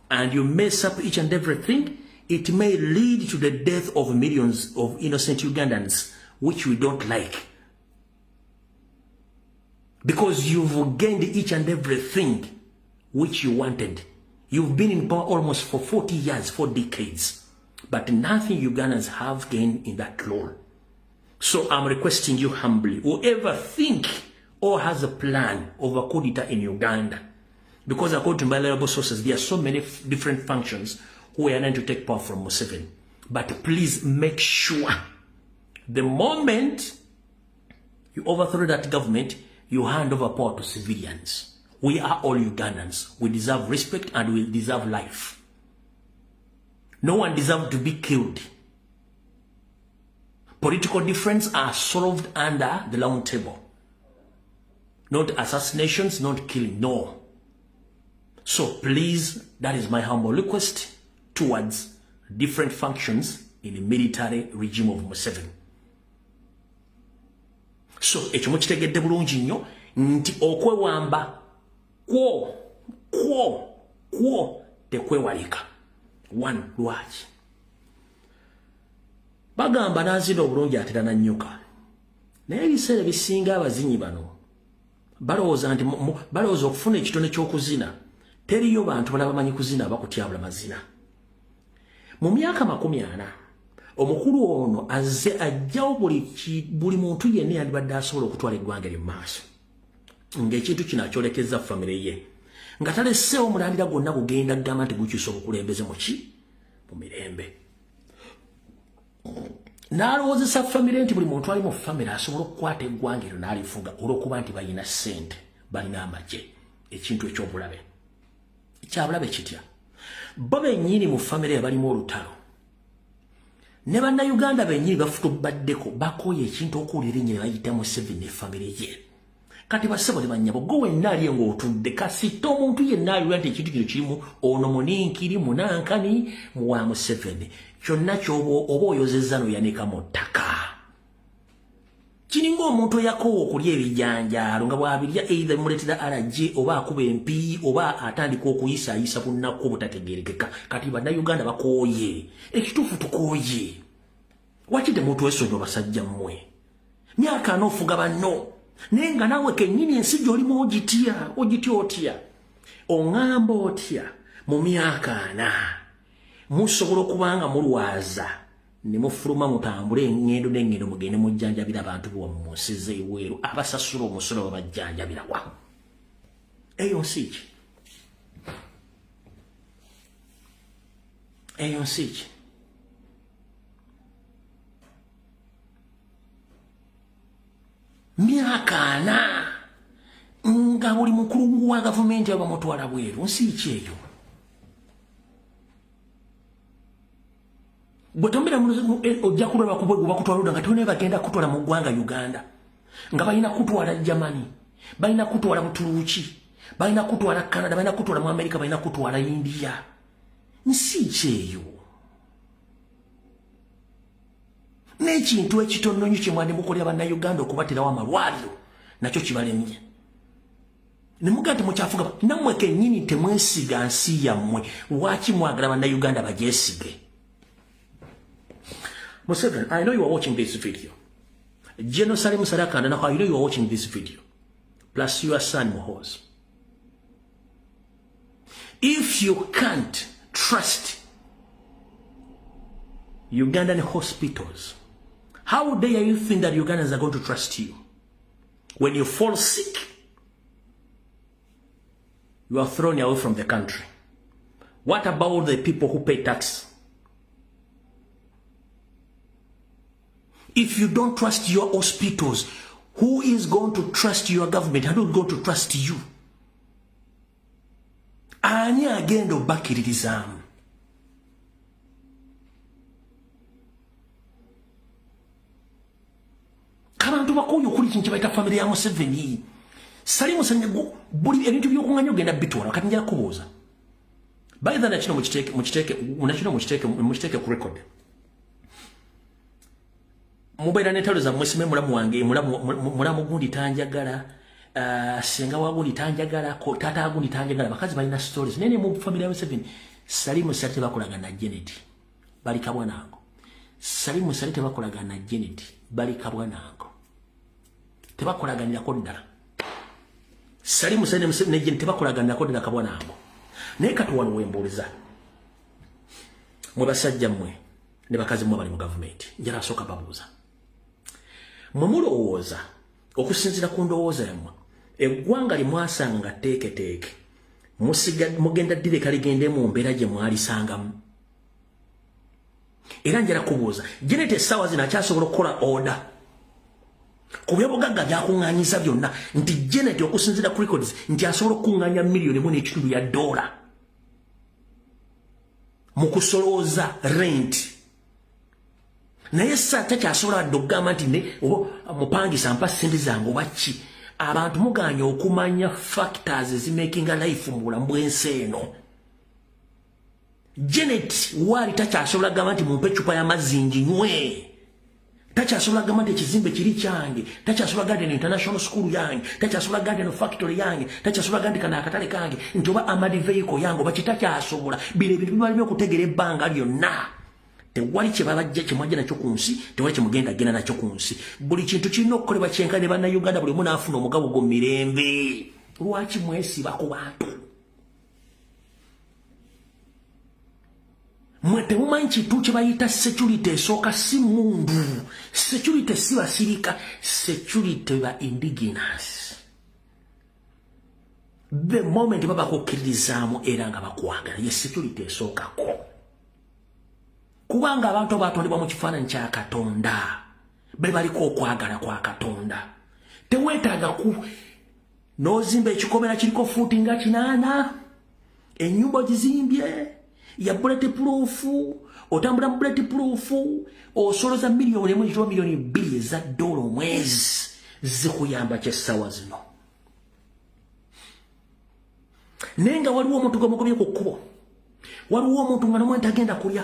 and you mess up each and everything, it may lead to the death of millions of innocent Ugandans, which we don't like. Because you've gained each and everything which you wanted. You've been in power almost for 40 years, 4 decades. But nothing Ugandans have gained in that role. So I'm requesting you humbly, whoever think or has a plan of a coup d'etat in Uganda, because according to my reliable sources, there are so many different functions who are trying to take power from Museveni. But please make sure the moment you overthrow that government, you hand over power to civilians. We are all Ugandans. We deserve respect and we deserve life. No one deserves to be killed. Political differences are solved under the long table. Not assassinations, not killing, no. So please, that is my humble request towards different functions in the military regime of Museveni. So, ekyo mukitegedde bulungi nnyo nti okwewamba kwo tekwewalika. One, lwaki? Bagamba n'azina obulungi atera na nnyuka. Naye ebiseera bisinga abazinyi bano balowooza okufuna ekitone ky'okuzina teriyo bantu balaba bamanyi kuzina abakutyabula mazina. Mu myaka 40 omukulu ono azze ajjawo buli muntu yenna yandibadde asobola okutwala eggwanga lye mu maaso ng'ekintu kino akyolekeza famire ye nga talesseewo omulandira gwonna gugenda gamba nti gukyusa obukulembeze mu mirembe. N'alowoozesa famire nti buli muntu ali mu famire asobola okukwata eggwanga eryo n'alifuga olw'okuba nti balina ssente, balina amagye, ekintu eky'obulabe. Ekyabulabe kitya? Bo bennyini mu famire balimu olutalo. Ne bannayuganda bennyini bafutubaddeko bakooye ekintu okuwulira ennyo ne bayita Museveni ne famire ye. kati basebo banyabo gowe nali ngo otudde kasito omuntu yenna ali nti ekintu kino kirimu ono muninkiri munankani muwa Museveni kyonna kyobo oba oyozezza no yanika mu ttaka kiringa omuntu yakoowa okulya ebijanjaalo nga bw'abirya either muletera alaje oba akuba empi oba atandika okuyisaayisa bunnakku obutategeerekeka kati bannayuganda bakooye ekituufu tukooye wakide muntu wesonyiwa basajja mmwe myaka anoofuga banno naye nga naawe kennyini ensi gy'olimu ogitya otya oŋŋamba otya mu myaka ana musobola okubanga mulwaza ne mufuluma mutambule engendo n'engendo mugende mujjanjabira abantu bwammwe mu nsi z'ebweru abasasula omusolo babajjanjabira wa eyo nsi ki eyo nsi ki myaka ana nga buli mukulu wa gavumenti aba mutwala bweru nsi ki eyo bwetombera ojja kulaba kubwe bakutwala nga tone bagenda kutwala mu ggwanga Uganda nga balina kutwala Germany balina kutwala Buturuki balina kutwala Canada balina kutwala mu America balina kutwala India nsi ki eyo n'ekintu ekitono nnyo kye mwandi mukolera bannayuganda okubaterawo amalwaliro nakyo kibalemye ne mugati mukyafuga nammwe kennyini temwesiga nsi yammwe lwaki mwagala bannayuganda bagyesige Museveni, I know you are watching this video. General Salim Sadaka, and I know you are watching this video. Plus your son, Muhoozi. If you can't trust Ugandan hospitals, how dare you think that Ugandans are going to trust you? When you fall sick, you are thrown away from the country. What about the people who pay tax? If you don't trust your hospitals, who is going to trust your government? Who is going to trust you? Ani agenda obakkiririzaamu? Kabantu bakooye okuli kintu bayita family ya Museveni. Salimu Sanyago buli ebintu by'okunganya ogenda bitwala kati njala kubuuza. By the way, muchiteke ku record. Mubeera n'entalo zammwe sime mulamu wange mulamu gundi tanjagala senga wagundi tanjagala ko tata agundi tanjagala bakazi balina stories nene mu family ya Museveni Salimu Sali bakolaga na Janet bali kabwanango Salimu Sali bakolaga na Janet bali kabwanango tebakolaga ndako ndala Salimu Sali ne Janet bakolaga ndako ndala kabwanango naye katuwano wembuliza mwe basajja mmwe ne bakazi mmwe bali mu government njala soka babuza Mumulowooza okusinzira ku ndowooza yammwe eggwanga limwasanga teeketeeke mugenda direka ligende mu mbeera gye mwalisangamu era njala kubuuza Janet essaawa zino akyasobola okukola oda ku byobugagga byakuŋŋaanyiza byonna nti Janet okusinzira ku records nti asobola okuŋŋaanya $1.5 million mu kusolooza rent naye sata kyasobola ddogamba nti ne mupangisa mpa ssente zange oba ki abantu muganya okumanya factors ezimakinga life mu bulamu bw'ensi eno Janet waali takyasobola gamba nti mumpe ecupa y'amazzi nginywe takyasobola gamba nti ekizimbe kiri kyange takyasobola gamba nti international school yange takyasobola gamba nti factory yange takyasobola gamba nti kana akatale kange nti oba amadi vehicle yange oba kitakyasobola bino ebintu bibalina okutegeera ebbanga lyonna tewali kye babajja kye mwajja nakyo ku nsi tewali kye mugenda genda nakyo ku nsi buli kintu kirina okukolebwa kyenkane bannayuganda buli omu naafuna omugabo gwo mirembe lwaki mwesiba ku bantu mwe temumanyi kintu kye bayita security esooka si mundu security si basirika security ba indigenous the moment baba kukkiririzaamu era nga bakwagala ye security esookako kubanga abantu abatondebwa mu kifaananyi kya Katonda be baliko okwagala kwa Katonda teweetaaga ku n'ozimba ekikomera kiriko fuuti nga 8 ennyumba gizimbye ya bulletproof otambula mu bulletproof osoloza $1 million $2 million $2 omwezi zikuyamba ky'essaawa zino nenga waliwo omuntu gomugobye ku kkubo waliwo omuntu nga nomwana tagenda kulya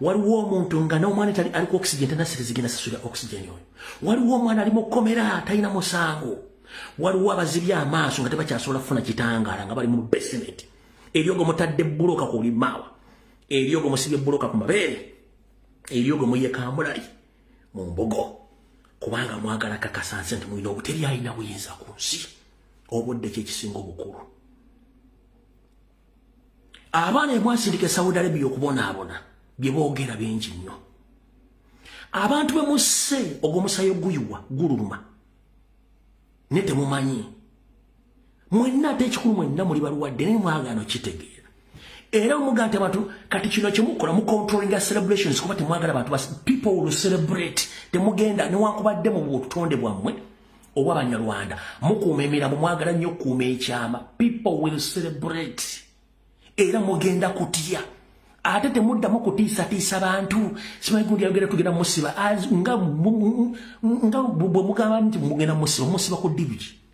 waliwo omuntu nga n'omwana aliko oxygen tenasire zigenda sasula oxygen oyo waliwo omwana ali mu kkomera talina musango waliwo abazibya amaaso nga tebakyasobola kufuna kitangaala nga bali mu basement eryogo mutadde buloka ku limaawa eryogo musibye buloka ku mabeere eryogo muye kamulali mu mbogo kubanga mwagala kakasanse nti mulina obuteri alina buyinza ku nsi obudde kyekisinga obukulu abaana emwasindika Saudi Arabia okubonaabona bye boogera bingi nnyo abantu be musse ogw'omusayo guyuwa gululuma ne temumanyi mwenna ate ekikulu mwenna muli baluwadde naye mwagaana okitegeera era omugaa nti abantu kati kino kyemukola mu controlling celebrations kuba temwagala abantu people will celebrate temugenda newankubadde mu butonde bwammwe obw'Abanyarwanda mukuuma emirambo mwagala nnyo okukuuma ekyama people will celebrate era mugenda kutya ate temuddamu kutiisatiisa bantu simanyi gundi yagenda tugenda musiba nga bwe mugamba nti mugenda musiba ku dibiki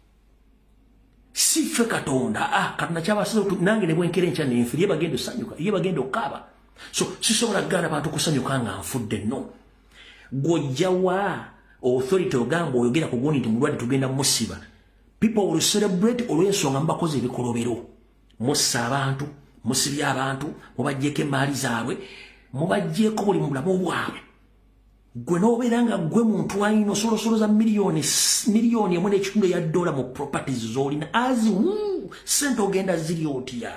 si ffe Katonda Katonda kyabasiza nange ne bwenkera enkya nenfiri ye bagenda osanyuka ye bagenda okaaba so sisobola kugaana abantu kusanyuka nga nfudde no gw'ojjawa authority ogamba oyogera ku gundi nti mulwadde tugenda musiba people will celebrate olw'ensonga mubakoze ebikolobero mussa abantu musibye abantu mubajjeko emaali zaabwe mubajjeko buli mulamu bwabwe gwe n'obeera nga gwe muntu alina osolosoloza miliyoni emu n'ekitundu eya dola mu properties z'olina sente ogenda ziri otya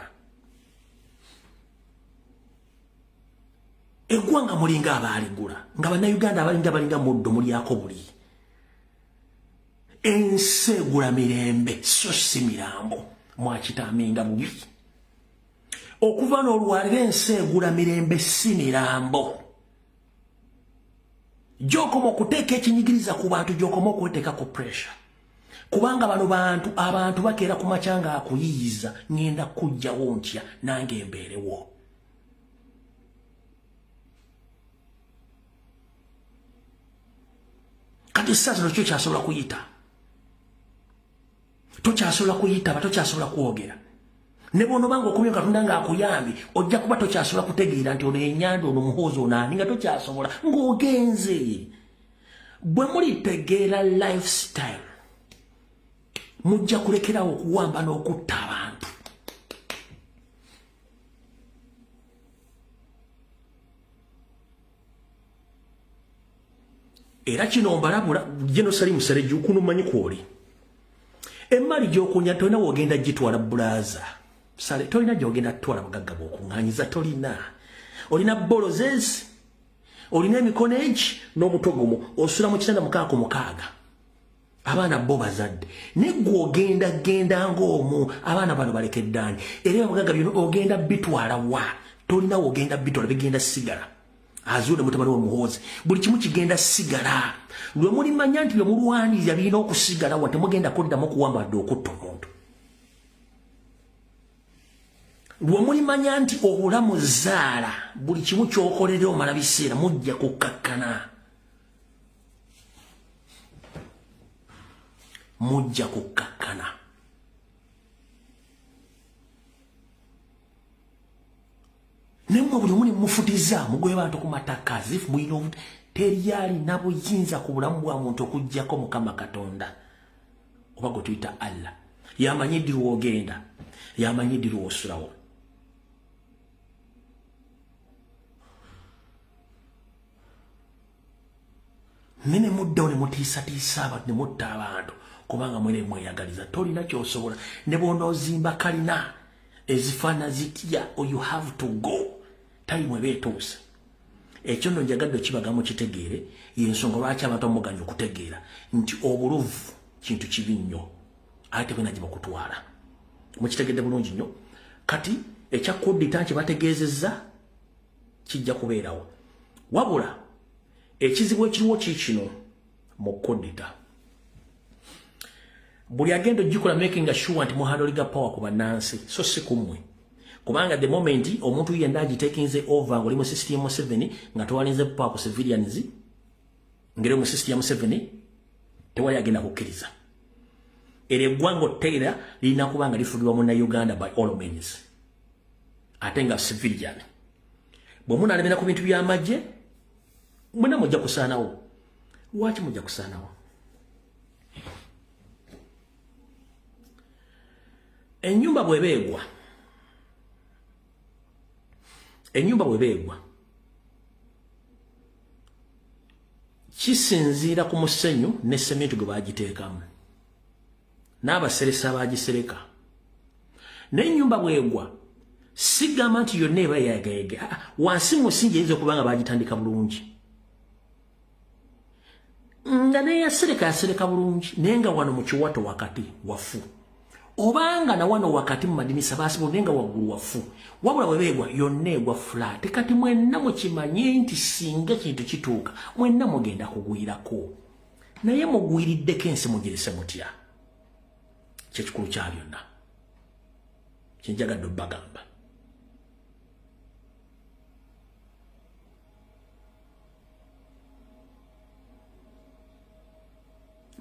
eggwanga mulinga abaaligula nga bannayuganda abalinga muddo mulyako buli ensi egula mirembe so si mirambo mwakitaminga bubi okuva n'olwalira ensi egula mirembe si mirambo gy'okoma okuteeka ekinyigiriza ku bantu gy'okoma okweteeka ku pressure kubanga bano abantu bakeera ku makya nga akuyiyiza ngenda kujjawo ntya nange embeerewo kati sasa no kyasobola kuyita tokyasobola kuyitaba tokyasobola kwogera ne bono banga okumya Katonda nga akuyambi ojja kuba tokyasobola kutegeera nti ono ennyanda ono muhoozi onaani nga tokyasobola ng'ogenze bwe mulitegeera lifestyle mujja kulekerawo okuwamba n'okutta abantu era kino mbalabula Jenosalimu Serejju kuno manyi kwoli emmali gy'okunya tolina wogenda gitwala bulaza sale tolina gyogenda tutwala bugagga bw'okuŋŋaanyiza tolina olina bolozes olina emikono egi n'omutogomo osula mu kitanda mukaaga abaana bo bazadde ne gw'ogenda genda ng'omu abaana bano balekeddaani era bugagga bino ogenda bitwala wa tolina wogenda bitwala bigenda sigala azuule mutabani w'omuhoozi buli kimu kigenda sigala lwe mulimanya nti bye mulwanirira birina okusigala wa temugenda kuddamu okuwamba wadde okutta omuntu lwe mulimanya nti obulamu zaala buli kimu ky'okolera omala biseera mujja kukkakkana nemwe buli omu ne mufutiza mugwe bantu ku mataka zifu mulina teriyalina buyinza ku bulamu bwa muntu okuggyako Mukama Katonda oba gwe tuyita Allah yamanyi ddi lw'ogenda yamanyi ddi lw'osulawo nene muddawo ne mutiisatiisa abantu ne mutta abantu kubanga mwene mweyagaliza tolina ky'osobola ne bw'onoozimba kalina ezifaana zitya you have to go tayimu eba etuuse ekyo nno njagadde okibagamu kitegeere yensonga lwaki abantu amuganya okutegeera nti obuluvu kintu kibi nnyo ate bwena gye bakutwala mukitegedde bulungi nnyo kati ekya kudita nkye bategeezezza kijja kubeerawo wabula ekizibu ekiriwo kiikino mu kudita buli agenda ogikola making sure nti muhandoliga power ku bannansi so si kummwe kubanga the moment omuntu yenna agitekinze over ng'oli mu system 7 nga twalinze power ku civilians ngeri mu system 7 tewali agenda kukkiriza ere gwango tera lina kubanga lifugibwa mu Uganda by all means atenga civilian bwe munalemera ku bintu by'amagye muna mujja kusaanawo wachi mujja kusaanawo enyumba bwebeegwa kisinziira ku musenyu ne sementu gwe bagiteekamu n'abaseresa bagisereka n'ennyumba bwegwa sigamba nti yonna eba yagayega wansi musingi eyinza okuba nga bagitandika bulungi nga neyasereka yasereka bulungi naye nga wano mu kiwato wakati wafu obanga na wano wakati mu madinisa basibo nenga waggulu wafu wabula bwebeegwa yonna egwa flat kati mwenna mukimanye nti singa kintu kituuka mwenna mugenda kugwirako naye mugwiriddeko ensi mugirese mutya kyekikulu kya byonna kyenjagadde obbagamba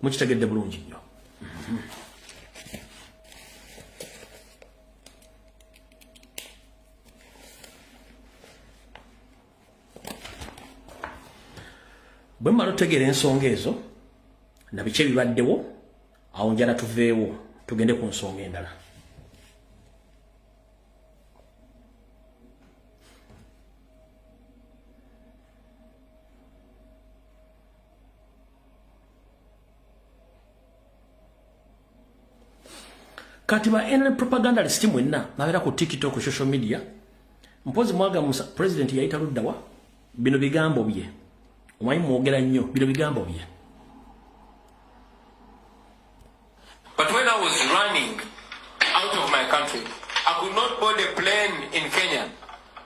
mukitegedde bulungi nnyo bwe mmala otegeera ensonga ezo na biki ebibaddewo awo njala tuveewo tugende ku nsonga endala kati ba NRM propagandalist mwenna nabeera ku TikTok ku social media mpozi mwaga musa president yayita luddawa bino bigambo bye omanyi mwogera nnyo bino bigambo bye. But when I was running out of my country, I could not board a plane in Kenya.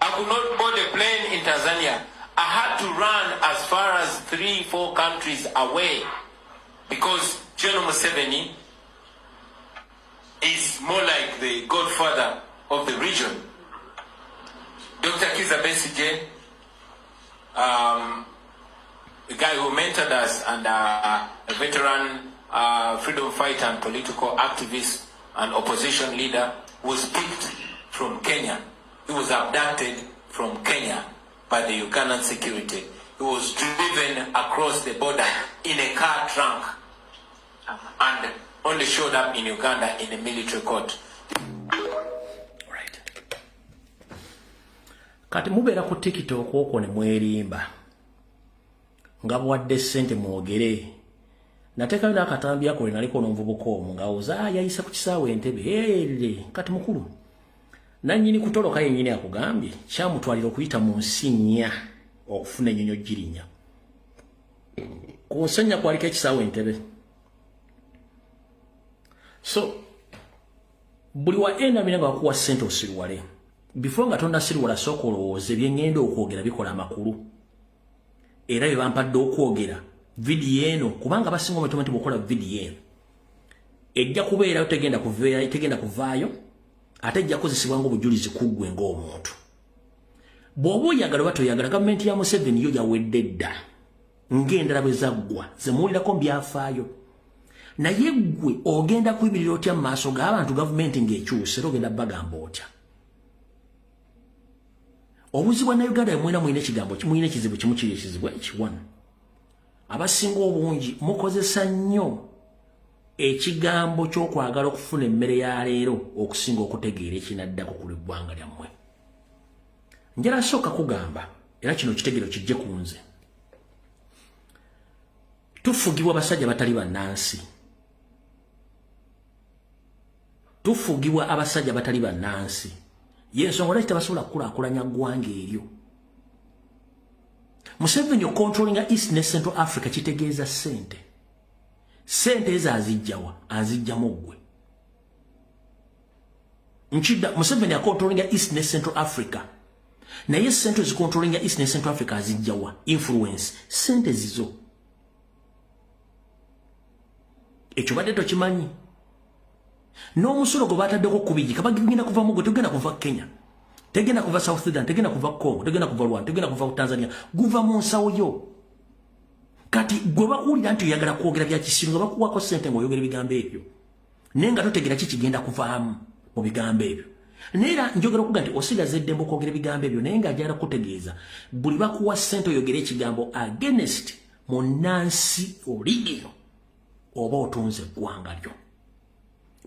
I could not board a plane in Tanzania. I had to run as far as 3-4 countries away because General Museveni is more like the godfather of the region. Dr. Kizza Besigye, a guy who mentored us and a veteran freedom fighter and political activist and opposition leader, was picked from Kenya. He was abducted from Kenya by the Ugandan security. He was driven across the border in a car trunk and only showed up in Uganda in a military court. Right. Kati mubeera ku TikTok okwo ne mwerimba nga bwadde ssente mwogere nateekayo n'akatambi ako naliko n'omuvubuka omu ng'awuza yayisa ku kisaawe Entebbe kati mukulu nannyini kutoloka yennyini akugambye kyamutwalira okuyita mu nsi nnya okufuna ennyonyo girinya ku nsonnya kwaliko ekisaawe Entebbe. So buli wa NRM nga wakuwa ssente osiriwale before nga tonnasiriwala sooka olowooza ebyengenda okwogera bikola amakulu era bye bampadde okwogera vidiyo eno kubanga basinga omutomati bw'okola vidiyo eno ejja kubeerayo tegenda kuvaayo ate ejja kukozesebwa ng'obujulizi kuggwe ng'omuntu bw'oba oyagala oba toyagala gavumenti ya Museveni yo yawedde dda ng'endala bwe zaggwa ze muwulirako byafaayo naye ggwe ogenda kuyimirira otya mu maaso g'abantu gavumenti ng'ekyuse era ogenda bagamba otya obuzi bwa Uganda mwina ekizibu kimu kiri ekizibu ekiwano abasinga obungi mukozesa nnyo ekigambo ky'okwagala okufuna emmere ya leero okusinga okutegeera ekinaddako ku ggwanga lyammwe. Njala sooka kugamba era kino kitegeero kijje ku nze tufugibwa abasajja batali bannansi tufugibwa abasajja batali bannansi yensonga lwaki tebasobola kukulaakulanya ggwanga eryo. Museveni controlling East ne Central Africa kitegeeza ssente ezo azijjawa azijjamu ggwe nkidda Museveni controlling East ne Central Africa naye ssente zicontrolling East ne Central Africa azijjawa influence ssente zizo ekyo badde tokimanyi n'omusolo gwe bataddeko kubijika bagenda kuva mu gwe tegenda kuva Kenya tegenda kuva South Sudan tegenda kuva Congo tegenda kuva Rwanda tegenda kuva Tanzania guva mu nsawo yo kati gwe bakuwulira nti oyagala kwogera bya kisiru nga bakuwako ssente ng'oyogera ebigambo ebyo nenga totegera kikigenda kuvaamu mu bigambo ebyo neera njogera okuga nti osigaza eddembe okwogera ebigambo ebyo naye nga ajagala kutegeeza buli bakuwa ssente oyogera ekigambo against munansi oligino oba otunze eggwanga lyo.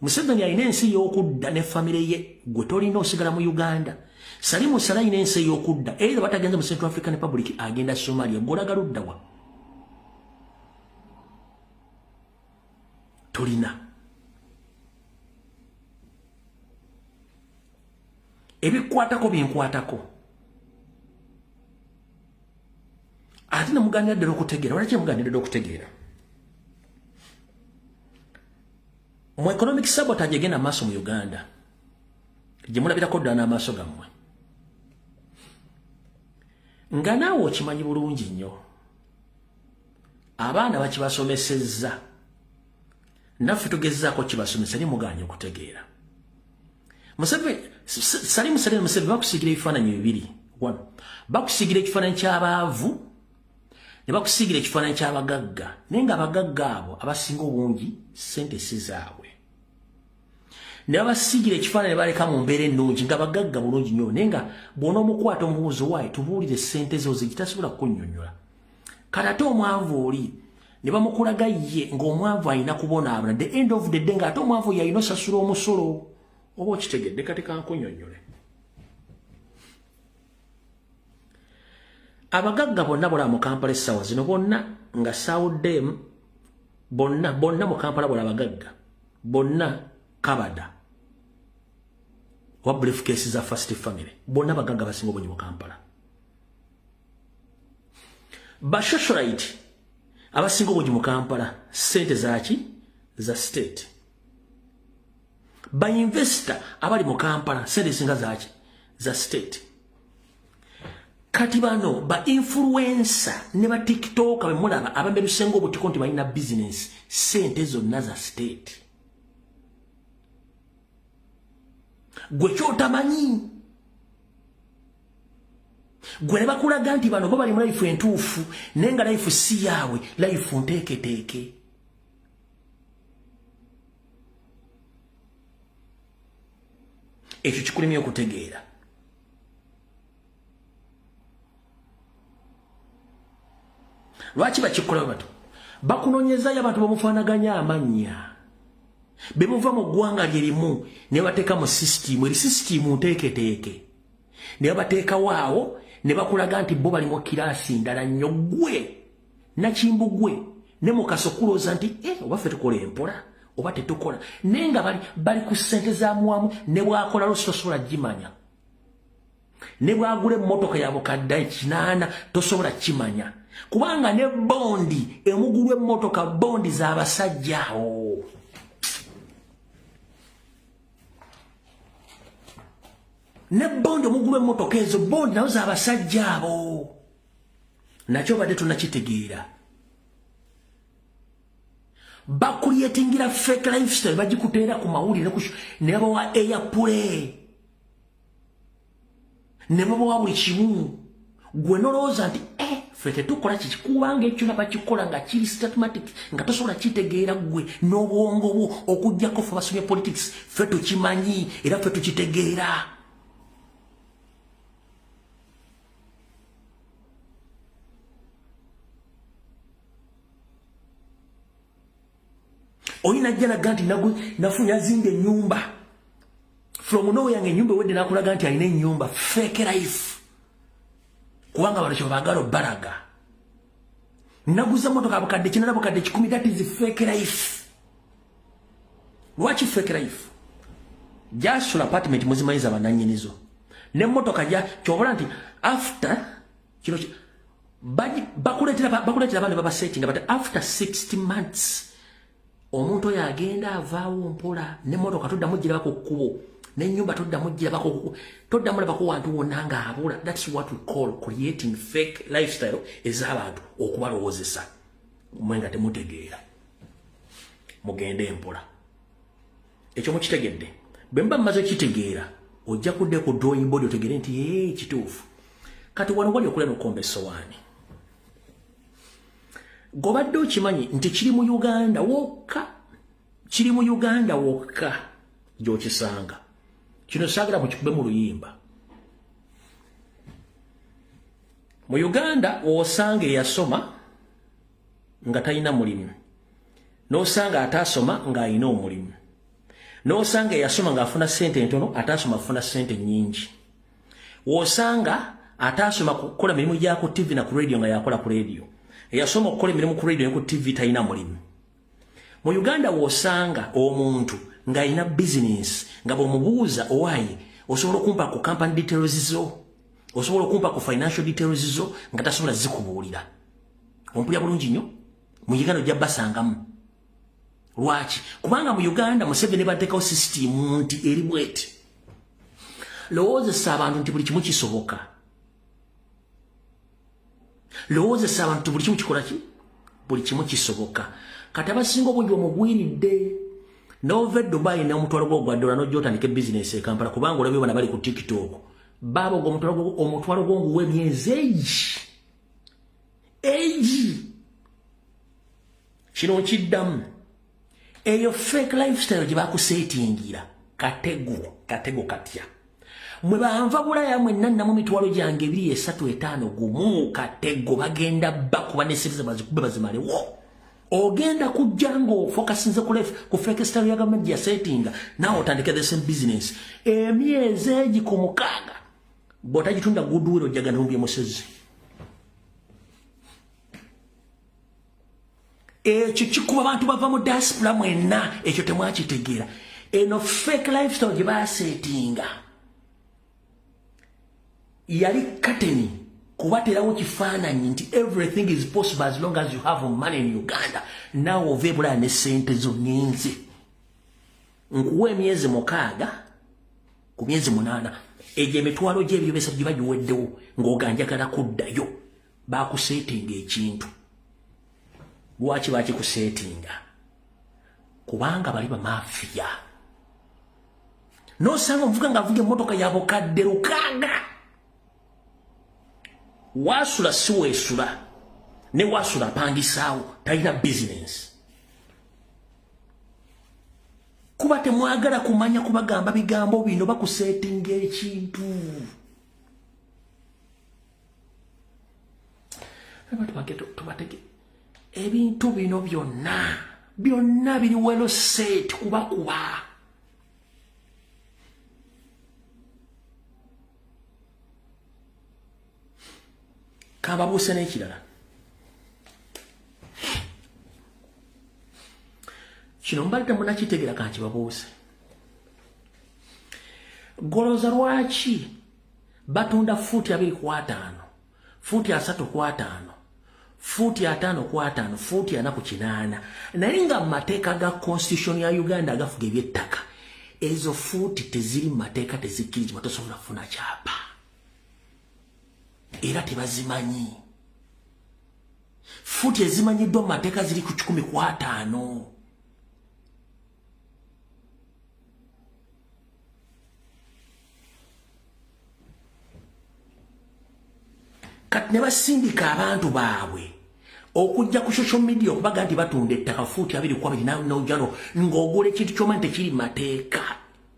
Museveni alina ensi y'okudda ne famire ye gwe tolina osigala mu Uganda. Salimu Sala alina ensi y'okudda era batagenze mu Central African Republic agenda Somalia gw'olagala odda wa? Tolina ebikwatako byenkwatako ate nemuganira ddala okutegeera walaki muganira ddala okutegeera mu economic sabotage egenda maaso mu Uganda gye mulabirako ddala n'amaaso gammwe nga naawe okimanyi bulungi nnyo abaana bakibasomesezza naffe tugezzaako kibasomesa ne muganya okutegeera. Salimu Museveni bakusigira ebifaananyi bibiri. Bakusigira ekifaananyi ky'abaavu ne bakusigira ekifaananyi ky'abagagga naye nga abagagga abo abasinga obungi ssente si zaabwe ne babasigira ekifaananyi baleka mu mbeera ennungi nga bagagga bulungi nnyo naye nga bw'onoomukwata omubuuzo waayi tubuulire ssente zo zigitasobola kunnyonnyola kati ate omwavu oli ne bamukulaga ye ng'omwavu alina kubonaabona the end of the day ng'ate omwavu ye alina osasula omusolo oba okitegedde kati kankunnyonnyole. Abagagga bonna bola mu Kampala essaawa zino bonna nga sawuddemu bonna mu Kampala bola abagagga bonna kabada wa briefcase za first family bonna bagagga basinga obungi mu Kampala. Bashosholite abasinga obungi mu Kampala ssente zaki za state. Ba investor abali mu Kampala ssente singa zaki za state. Kati bano ba influencer ne ba TikTok abemulaba abambe lusengo obutiko nti balina business ssente zonna za state. Gwe kyotamanyi gwe ne bakulaga nti bano bo bali mu life entuufu naye nga life si yaabwe life nteeketeeke. Ekyo kikulimye okutegeera. Lwaki bakikola bato? Bakunoonyezayo abantu bamufaanaganya amannya be muva mu ggwanga lyerimu ne bateeka mu sisitimu eri sisitimu nteeketeeke ne babateekawo awo ne bakulaga nti bo bali mu kiraasi ndala nnyo gwe nakimbu gwe ne mukaso kulooza nti oba ffe tukola empola oba tetukola naye nga bali ku ssente za mwamu ne bwakola lwaki tosobola gimanya ne bwagula emmotoka ya bukadde 8 tosobola kimanya kubanga ne bondi emugulu emmotoka bondi z'abasajja awo. Ne bondi omugulu emmotoka ezo bondi nazo z'abasajja abo nakyo badde tunakitegeera. Bakuliyetingira fake lifestyle bagikuteera ku mawulire ne bawa airplay ne bawa buli kimu gwe nolowooza nti ffe tetukola kikikubanga ekyo nabakikola nga kiri systematic nga tosobola kitegeera gwe n'obwongo bwo okuggyako ffe basomye politics ffe tukimanyi era ffe tukitegeera. Oyina jjalaga nti nafunye azinga ennyumba from nowhere yange ennyumba ewedde nakulaga nti alina ennyumba fake life kubanga bano kyebagala obbalaga. Naguza motoka abukadde 9 abukadde 10 that is fake life. Lwaki fake life? Jasula apartment muzimanyiza bananyinizo ne motoka ja kyobola nti after kino bakuletera abantu baba setting but after 60 months omuntu oyo agenda avaawo mpola ne motoka toddamu girabako kkubo n'ennyumba toddamu girabako toddamu labako wantu wonna ng'abula. That's what we call creating fake lifestyle ez'abantu okubalowoozesa mwe nga temutegeera mugende empola. Ekyo mukitegedde bwe mba mmaze okitegeera ojja kudde ku drawing board otegere nti kituufu. Kati wano wali okulya n'okomba essowaani gobadde okimanyi nti kiri mu Uganda wokka kiri mu Uganda wokka gyokisanga. Kino saagala mukikube mu luyimba. Mu Uganda osanga eyasoma nga talina mulimu, n'osanga ataasoma ng'alina omulimu, n'osanga eyasoma ng'afuna ssente ntono, ataasoma afuna ssente nnyingi, osanga ataasoma kukola mirimu gya ku TV na ku radio nga yakola ku radio, eyasoma okukola emirimu ku radio ne ku TV talina mulimu. Mu Uganda wosanga omuntu ng'alina business nga bw'omubuuza owaayi osobola okumpa ku company details zo, osobola okumpa ku financial details zo nga tasobola zikubuulira. Ompulya bulungi nnyo? Mu Uganda ojja basangamu. Lwaki? Kubanga mu Uganda Museveni bateekawo system nti eri bweti. Lowoozesa abantu nti buli kimu kisoboka. Lowoozesa abantu nti buli kimu kikola ki? Buli kimu kisoboka. Kati abasinga obungi omugwiridde. Nove Dubai na omutwalo gwa $1 n'ojjotandika business e Kampala kubanga olabye bana bali ku TikTok. Baba omutwalo gw'oguwe myezi egi. Kino kiddamu. Eyo fake lifestyle gye bakusetingira katego katya. Mwe banva bulaya mwenna namu mitwalo gyange 2, 3, 5 gumu katego bagenda bakuba ne siriza bazikube bazimale wo. Ogenda kujango focusinze ku fake style ya government ya settinga nawe otandike the same business. Emyezi egi ku mukaaga bw'otagitunda goodwill ojjaga n'ombye musezi. Ekyo kikuba abantu bava mu diaspora mwenna ekyo temwakitegeera. Eno fake lifestyle gye basettinga yali kateni kubaterawo kifaananyi nti everything is possible as long as you have money in Uganda. Nawe ova ebulaya ne ssente zo nnyingi. Nkuwa emyezi 6 ku myezi 8 egyo emitwalo gy'ebyobesa gye bagiweddewo ng'oganjagala kuddayo bakusetinga ekintu. Lwaki bakikusetinga? Kubanga bali bamafiya. N'osanga omuvuga ng'avuga emmotoka y'abukadde 6. Wasula si weesula ne wasula apangisaawo talina business. Kuba temwagala kumanya kubagamba bigambo bino bakusetinga ekintu. Tubatege ebintu bino byonna biri well set kuba. Kababuuse n'ekirala. Kino mbalite munakitegeera kankibabuuse. Goloza lwaki batunda fuuti 2.5, fuuti 3.5, fuuti 5.5, fuuti 4.8. Naye nga mu mateeka ga constitution ya Uganda agafuga eby'ettaka ezo fuuti teziri mu mateeka, tezikkirizibwa, tosobola kufuna kyapa. Era tebazimanyi. Fuuti ezimanyiddwa mu mateeka ziri ku 10.5. Kati ne basindika abantu baabwe okujja ku social media okubaga nti batunda ettaka fuuti 2.2 n'ojjalo ng'ogula ekintu ky'omanyi tekiri mateeka.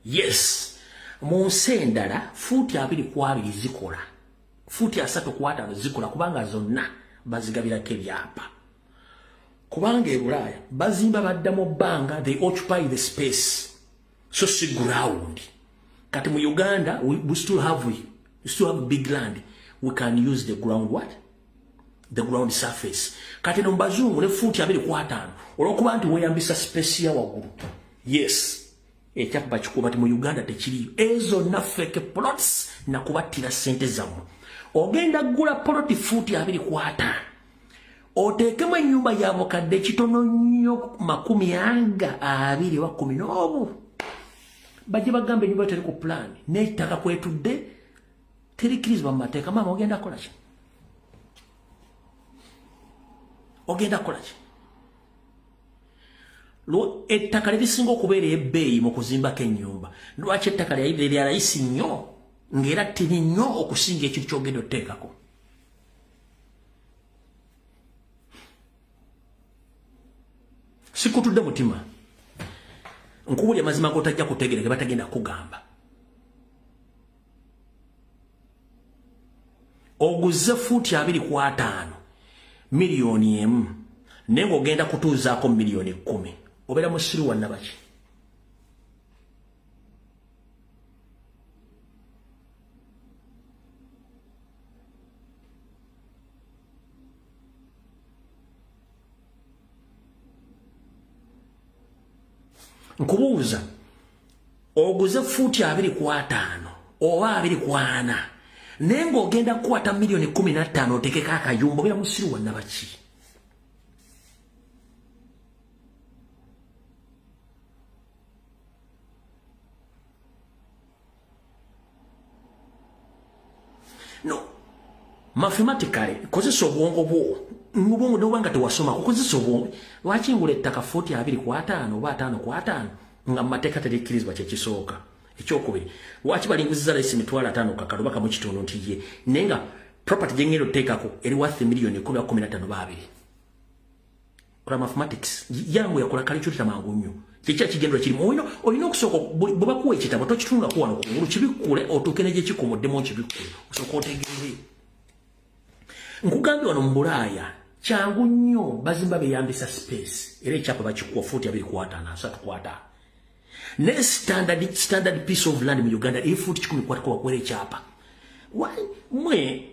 Yes, mu nsi endala fuuti 2.2 zikola, fuuti 3.5 zikola kubanga zonna bazigabirako ebyapa. Kubanga e Bulaaya bazimba badda mu bbanga, they occupy the space, so si ground. Kati mu Uganda we still have big land. We can use the ground what? The ground surface. Kati no mbazungu ne fuuti 2.5 olwokuba nti weeyambisa space ya waggulu. Yes, ekyapa kikuba ti mu Uganda tekiriyo. Ezo na fake plots na kubatira ssente zammwe. Ogenda gula ploti fuuti 2.5 oteekemu ennyumba y'abukadde kitono nnyo 210 bajje bagamba ennyumba teri ku plan n'ettaka kwetudde terikkirizibwa mu mateeka. Maama ogenda kukola ki? Ogenda kukola ki? Ettaka lirisinga okubeera ebbeeyi mu kuzimbako ennyumba. Lwaki ettaka lya layisi nnyo ng'era tiri nnyo okusinga ekintu ky'ogenda otteekako? Sikutudde mutima. nkubuli amazima gotajja kutegereka batagenda kugamba oguze futi 2.5 milioni emu nengo ogenda kutuuzaako milioni 10 obera musiru wa nabaki nkubuuza oguze futi 2.5 oba 2.4 nengo ogenda kukwata milioni 15 otekeka akayumba obera musiru wa nabaki no mathematically kozesa obwongo bwo mubongo nobanga tewasoma kukozesa obwongo lwaki ngule ettaka 40 oba 5 nga mateeka terikkirizibwa kyekisooka ekyokubiri lwaki balinguziza layisi emitwalo 5 kakalo baka mu kitundu nti ye nenga property gyengendo teekako eri worth milioni 10-15 babiri ola mathematics yangu yakola kale kyotita mangu nnyo kikya kigendera kirimu olina okusooka bwe bakuwa ekitabo tokitunga kuwano kungulu kibikkule otuuke negye kikomoddemu kibikkule osooka otegerere nkugambye wano mu Bulaaya kyangu nnyo bazimba beyambisa space era ekyapa bakikuwa 40-2.5 ne standard piece of land mu Uganda eri futi 10 kwakwera ekyapa mwe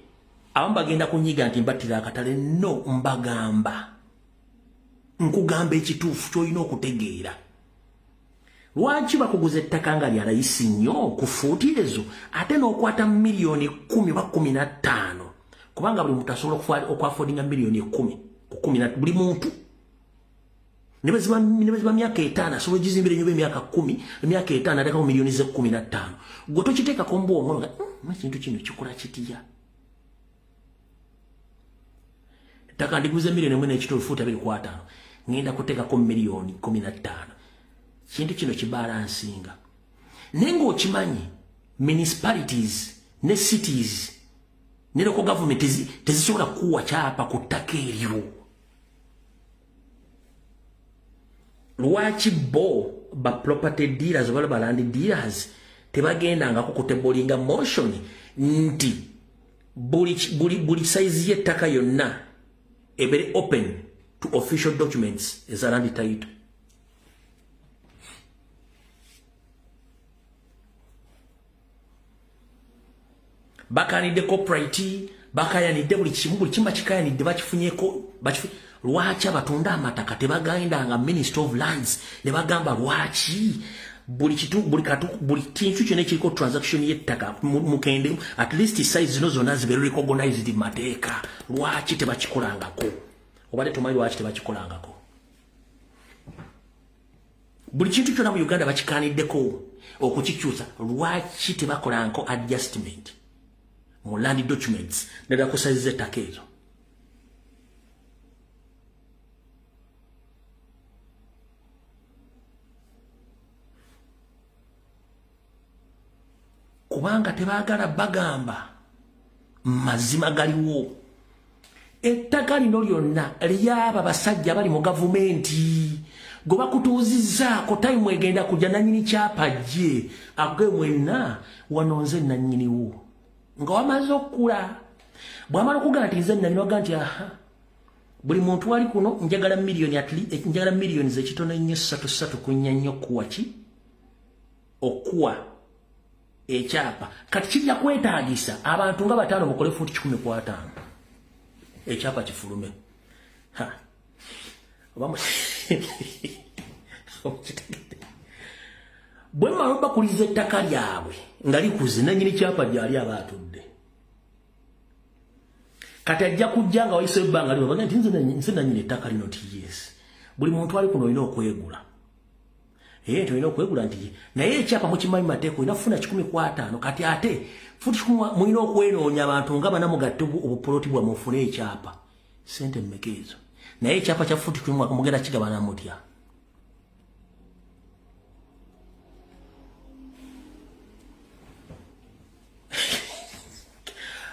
abamu bagenda kunyiga nti mbattira akatale no mbagamba nkugamba ekituufu kyolina okutegeera lwaki bakuguza ettaka nga lya layisi nnyo ku fuuti ezo ate n'okwata milioni 10-15 kubanga buli muntu asobola okwaffordinga milioni 10 buli muntu ne baziba myaka 5 asobola ogizimbira ennyumba emyaka 10 emyaka 5 atekako milioni 15 gwe tokiteekako mbwongo ekintu kino kikola kitya ettaka ndiguze milioni 1.5 fuuti 2.5 ngenda kuteekako milioni 15 kintu kino kibalansinga nenga okimanyi municipalities ne cities ne local government tezisobola kuwa kyapa ku ttaka eryo lwaki bo ba property dealers oba ba land dealers tebagendangako kutebolinga motion nti buli size y'ettaka yonna ebere open to official documents eza land title bakanidde copyright bakayanidde buli kimu kikayanidde bakifunyeko lwaki abatunda amataka tebagendanga Ministry of Lands ne bagamba lwaki buli kintu kyonna ekiriko transaction y'ettaka mukende at least size zino zonna zibeere recognized mateeka lwaki tebakikolangako obadde tumanyi lwaki tebakikolangako buli kintu kyonna mu Uganda bakikaniddeko okukikyusa lwaki tebakolanko adjustment mu land documents nedda ku size z'ettaka ezo kubanga tebaagala bagamba mazima galiwo ettaka lino lyonna lyaba basajja bali mu gavumenti gwe bakutuuzizzaako tayimu egenda kujja nannyini kyapa gye agwe mwenna wanonze nannyiniwo nga wamaze okukula bw'amala okugamba nti nze nannyini waga nti aha buli muntu wali kuno njagala miliyoni zekitono nnyo 3 kunya nnyo kuwa ki okuwa ekyapa kati kijja kwetaagisa abantu nga 5 mukole fuuti 10.5 ekyapa kifulume bwe mmala bakuliza ettaka lyabwe nga likuze nannyini kyapa gyali aba atudde kati ajja kujja nga wayise ebbanga lyo baga nti nze nannyini ettaka lino ti yes buli muntu ali kuno olina okwegula tolina okwegula nti naye ekyapa mukimanyi mateeka olina kufuna 10.5 kati ate futi mulina okwenoonya abantu nga banamugatte obupoloti bwammwe ofune ekyapa sente mmeka ezo naye ekyapa kya futi 10 mugenda kigabana mutya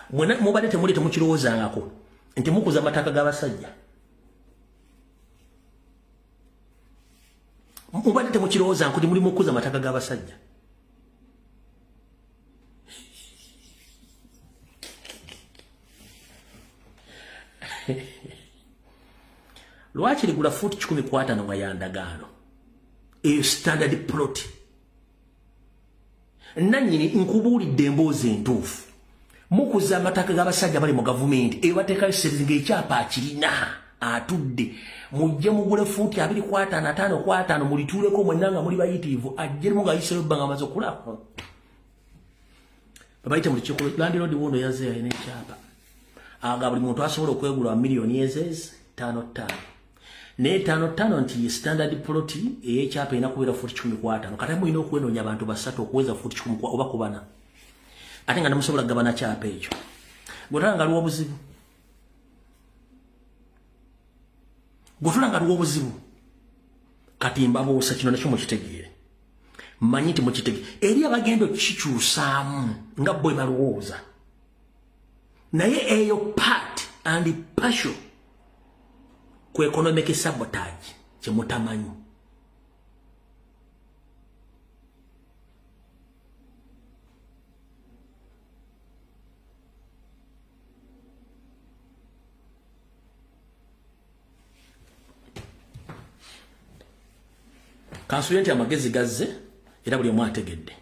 mwena mubadde temuli temukirowoozangako nti mukuza amataka g'abasajja Mubadde temukirowooza nti muli mukuza amataka g'abasajja. Lwaki ligula futi 10 nga ya ndagaano? Eyo standard plot. Nanyini nkubuulidde emboozi entuufu. Mukuza amataka g'abasajja bali mu gavumenti eyo bateekayo seringa ekyapa akirina atudde. Mujje mugule futi 2.5 5 mulituuleko mwenna nga muli bayitiivu ajjemu ng'ayiseyo bbanga amaze okulaba. Babayite mu lukiiko Land Road wuuno yazze alina ekyapa. Aga buli muntu asobola okwegula milioni ezezi 5 ne 5 nti standard plot ekyapa ina kubeera futi 15 kata mulina okwenoonya abantu basatu okuweza futi 10 oba kubana ate nga namusobola gabana kyapa ekyo gotulanga aliwo obuzibu kati mbabuusa kino nakyo mukitegeere mmanyi nti mukitegeere eri abagenda okukikyusaamu nga bwe balowooza naye eyo part and partial ku economic sabotage kyemutamanyi. Kansule nti amagezi gazze era buli omu ategedde.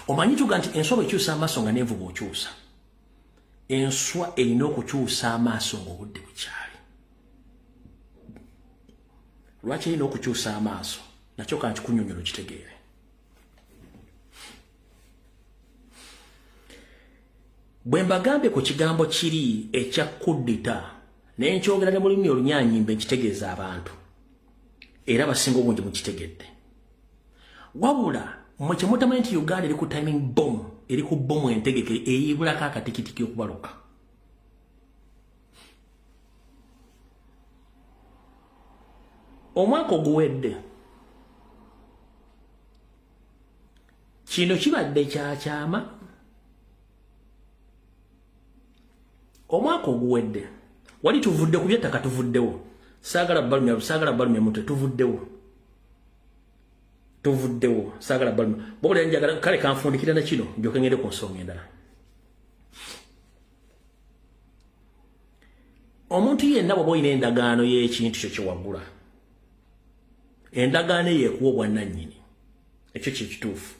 Omanyi tuga nti enswa bwekyusa amaaso nga n'envuba okyusa. Enswa erina okukyusa amaaso ng'obudde bukyali. Lwaki erina okukyusa amaaso? Nakyo kanti kunnyonnyola kitegeere. Bwe mbagambye ku kigambo kiri ekya kudita ne nkyogera ne mu lulimi olunyaanyimbe nkitegeeza abantu. Era basinga obungi mukitegedde. Wabula mwe kyemutamanyi nti Uganda eri ku timing bomb, eri ku bomu entegeke eyibulako akatikitiki okubaluka. Omwaka oguwedde kino kibadde kyakyama. Omwaka oguwedde wali tuvudde ku byettaka tuvuddewo. Sagala balumya mutwe tuvuddewo sagala balumya bobole njagala kale kanfundikira na kino njoke ngende ku nsonga endala. Omuntu yenna bw'oba olina endagaano y'ekintu kyo kyewagula, endagaano yeekuwa obwannannyini, ekyo kituufu.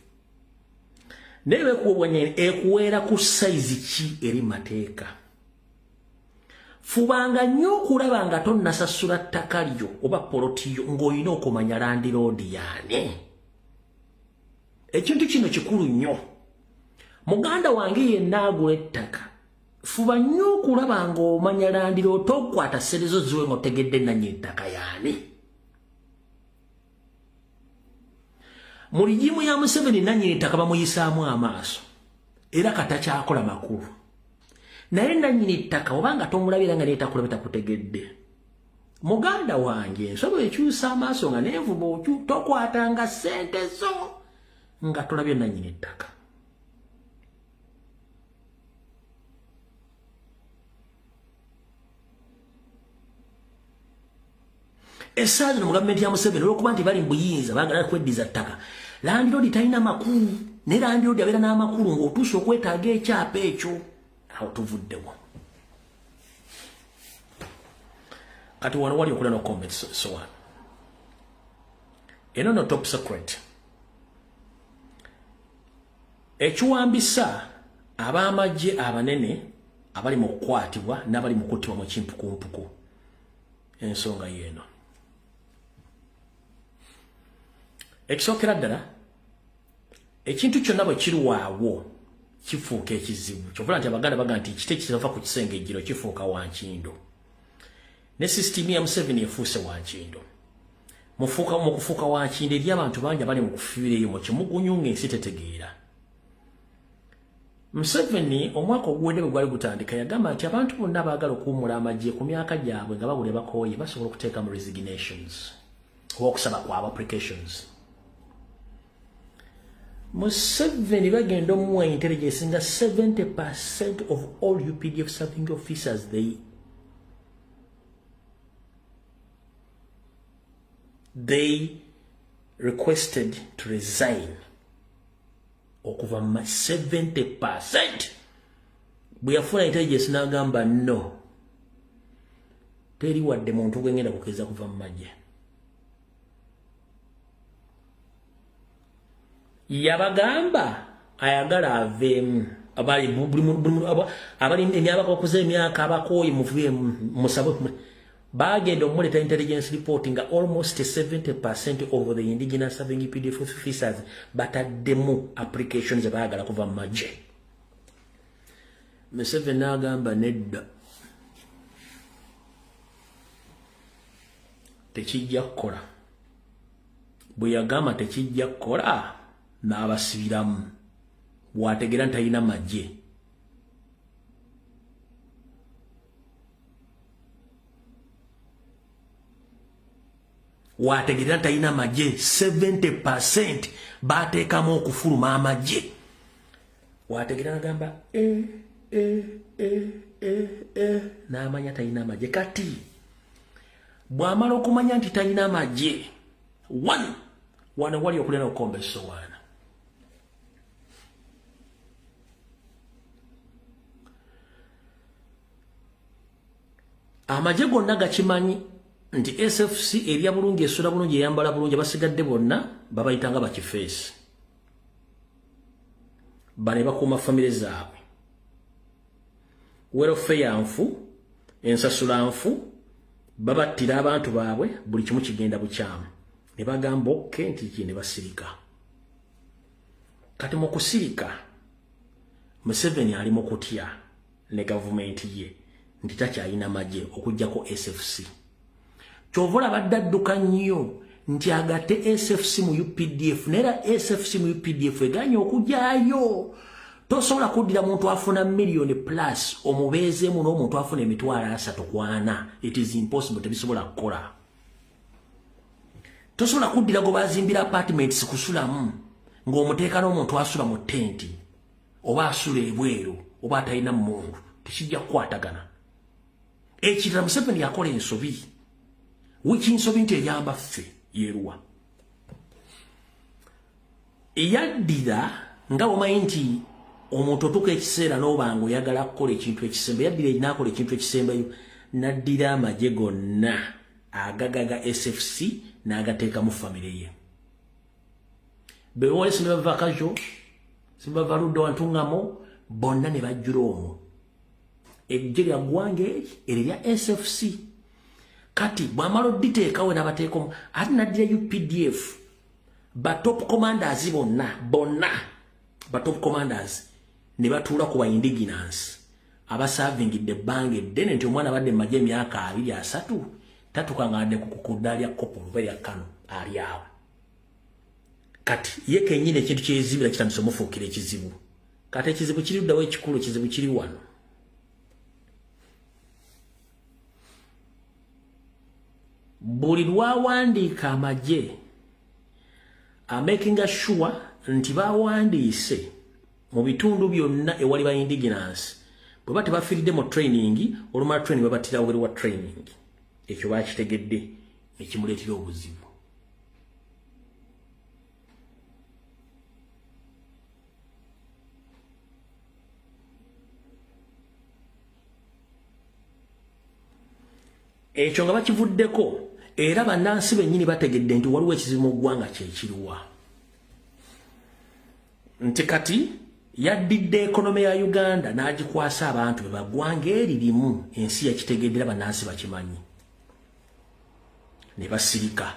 Naye bwekuwa obwannannyini ekuweera ku sayizi ki eri mateeka. Fubanga nnyo okulaba nga tonnasasula ttaka lyo oba polotiyo ng'olina okumanya Land Road yaani. Ekintu kino kikulu nnyo. Muganda wange yenna agula ettaka, fuba nnyo okulaba ng'omanya Land Road, tokwata serezo ziwe ng'otegedde nannyini ttaka yaani. Mu ligimu ya Museveni nannyini ttaka bamuyisaamu amaaso era katakyakola makulu. Naye nannyini ttaka obanga tomulabira nga neetakulaba takutegedde. Muganda wange nsobola ekyusa amaaso nga n'envuba tokwatanga ssente zo nga tolabye nannyini ttaka. Essaawa zino mu gavumenti ya Museveni olw'okuba nti bali mu buyinza baagala kweddiza ttaka, Land Road talina makulu, ne Land Road abeera n'amakulu ng'otuuse okwetaaga ekyapa ekyo. Awo tuvuddewo. Kati wano wali okula no comments so on. Eno no top secret. Ekiwambisa ab'amagye abanene abali mu kukwatibwa n'abali mu kuttibwa mu kimpukumpuku. Ensonga y'eno. Ekisookera ddala ekintu kyonna bwe kiri waawo kifuuka ekizibu. Kyovula nti Abaganda baga nti kite kisava ku kisenge ejjiro kifuuka wankindo. Ne system ya Museveni efuuse wankindo. Mu kufuuka wankindo eri abantu bangi abali mu kufiireyo mu kimugunyu ng'ensi tetegeera. Museveni omwaka oguwedde bwe gwali gutandika yagamba nti abantu bonna abaagala okuwummula amagye ku myaka gyabwe nga babule bakooye basobola okuteeka mu resignations oba okusaba kwabwe applications. Museveni bagenda omuwa intelligence nga 70% of all UPDF serving officers they requested to resign okuva mu 70%. Bwe yafuna intelligence n'agamba no, teri wadde muntu gwengenda kukeza kuva mu magye. Yabagamba ayagala aveemu abali emyaka okuza emyaka abakooyi muvuye musabe bagenda omuleta intelligence report nga almost 70% of the indigenous serving PDF officers bataddemu applications baagala kuva mu magye. Museveni n'agamba nedda, tekijja kukola. Bwe yagamba tekijja kukola n'abasibiramu, bw'ategeera ntalina magye. Wategeera ntalina magye 70% baateekamu okufuluma amagye. Wategeera n'agamba n'amanya talina magye. Kati bw'amala okumanya nti talina magye, wano wali okulina okukomba essowaana. Amagye gonna gakimanyi nti SFC erya bulungi, essula bulungi, eyambala bulungi, basigadde bonna babayitanga bakifeesi. Bane bakuuma famire zaabwe. Welfare nfu, ensasula nfu, babattira abantu baabwe, buli kimu kigenda bukyamu. Ne bagamba okke nti ki, ne basirika. Kati mu kusirika, Museveni ali mu kutya ne gavumenti ye nti takyalina magye okuggyako SFC. Kyova badadduka nnyo nti agatte SFC mu UPDF, nera SFC mu UPDF eganye okujjayo. Tosobola kuddira muntu afuna million plus omubeezeemu n'omuntu afuna emitwalo 340. It is impossible, tebisobola kukola. Tosobola kuddira go bazimbira apartments kusulamu ng'omuteeka n'omuntu asula mu tenti oba asula ebweru oba atalina mmundu, tekijja kukwatagana. Ekirala Museveni yakola ensobi, wiki nsobi nti eyamba ffe yeeruwa. Yaddira nga omanyi nti omuntu otuuka ekiseera n'obanga oyagala kukola ekintu ekisembe, yaddira n'akola ekintu ekisembeyo, n'addira amagye gonna agagaga SFC n'agateeka mu famire ye. Bewole simbava kajo, simbava Ludda Wantungamo, bonna ne bajjula omwo. Eggye lya ggwange erya SFC. Kati bw'amala odditeekawo n'abateekamu, ate n'addira UPDF. Ba top commanders bonna ba top commanders ne batuula ku indigenous abasavingidde ebbanga eddene nti omwana badde magye emyaka 2-3 tatukangade kukudda lya kopo lya Kano ali awo. Kati ye kennyini ekintu kyezibira kitandise omufuukira ekizibu. Kati ekizibu kiri luddawo ekikulu, ekizibu kiri wano. Buli lwawandiika amagye making sure nti bawandiise mu bitundu byonna ewali ba indigenous bwe bate bafiridde mu training olumala training babatira wali wa training. Ekyo bakitegedde ekimuleetera obuzibu. Ekyo nga bakivuddeko era bannansi bennyini bategedde nti waliwo ekizibu mu ggwanga kyekiriwa. Nti kati yaddidde ekonome ya Uganda n'agikwasa abantu be baggwanga eririmu, ensi yakitegeddera bannansi bakimanyi. Ne basirika.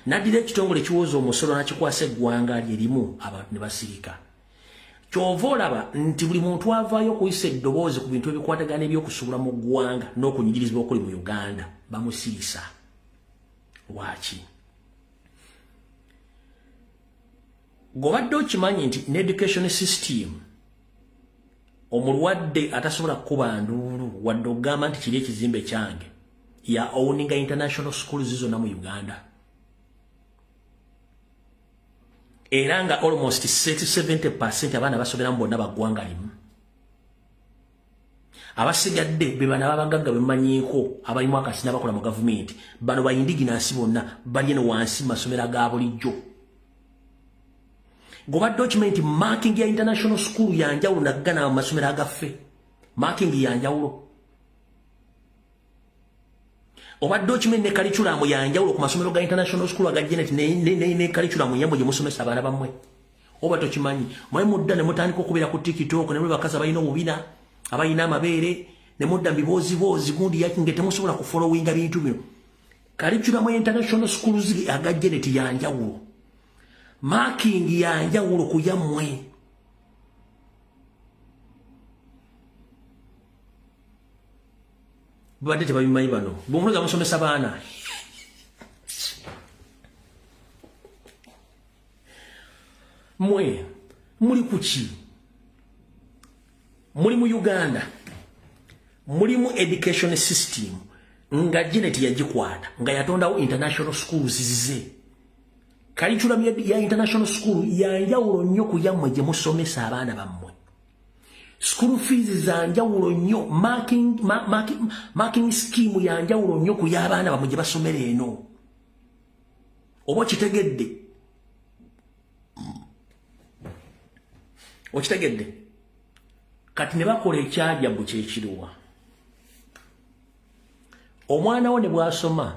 N'addira ekitongole kiwooza omusolo n'akikwasa eggwanga lyerimu, abantu ne basirika. Kyova olaba nti buli muntu avaayo okuyisa eddoboozi ku bintu ebikwatagana ebyokusuula mu ggwanga n'okunyigirizibwa okuli mu Uganda bamusirisa. Lwaki? Gobadde okimanyi nti n'education system omulwadde atasobola kukuba nduulu wadde ogamba nti kiri ekizimbe kyange ya owninga international schools zonna mu Uganda. Era nga almost 70% abaana basomera mu bonna baggwanga limu. abasigadde be bana babagagga bemanyiko abalimu akasina bakola mu government bano bayindiginansi bonna bali eno wansi masomero ga bulijjo goba document marking ya international school yanjawulo nagana masomero agaffe marking yanjawulo oba document ne curriculum yanjawulo ku masomero ga international school aga Janet ne curriculum yambo je musomesa abana bamwe oba tokimanyi mwe mudda ne mutandika okubera ku TikTok ne bakaza bayina obubina abayina amabeere ne mudda mbibozi gundi yakingete musobola ku followinga bintu bino curriculum international schools aga Janet yanjawulo marking yanjawulo ku yammwe bade tebabimanyi bano bumuloza musomesa baana mwe muli kuki muli mu Uganda muli mu education system nga Janet yagikwata nga yatondawo international schools zize curriculum ya international school yanjawulo nnyo ku yammwe gye musomesa abaana bammwe school fees zanjawulo nnyo marking scheme yanjawulo nnyo ku y'abaana bammwe gye basomera eno oba okitegedde kati ne bakola ekyajjabu kyekiruwa omwana wo ne bw'asoma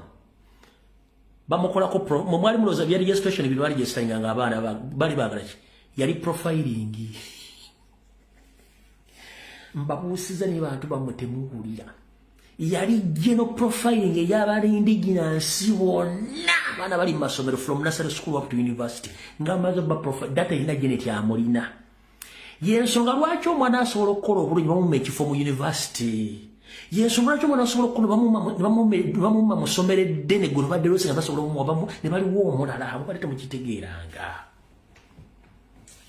bamukolako mwali mulooza bya registration bino bali registeringa nga abaana bali baagala ki yali profiling mbabuusiza ne bantu bammwe temuwulira yali general profiling ey'abalindiginansi bonna abaana bali mu masomero from nursery school up to university nga amaze profile data erina Janet amulina yensonga lwaki omwana asobola okukola obulungi bamumma ekifo mu university yensonga lwaki omwana asobola okukola bamumma musomero eddene gwe lubadde lwose nga basobola omuwabamu ne baliwo omulala mubadde temukitegeeranga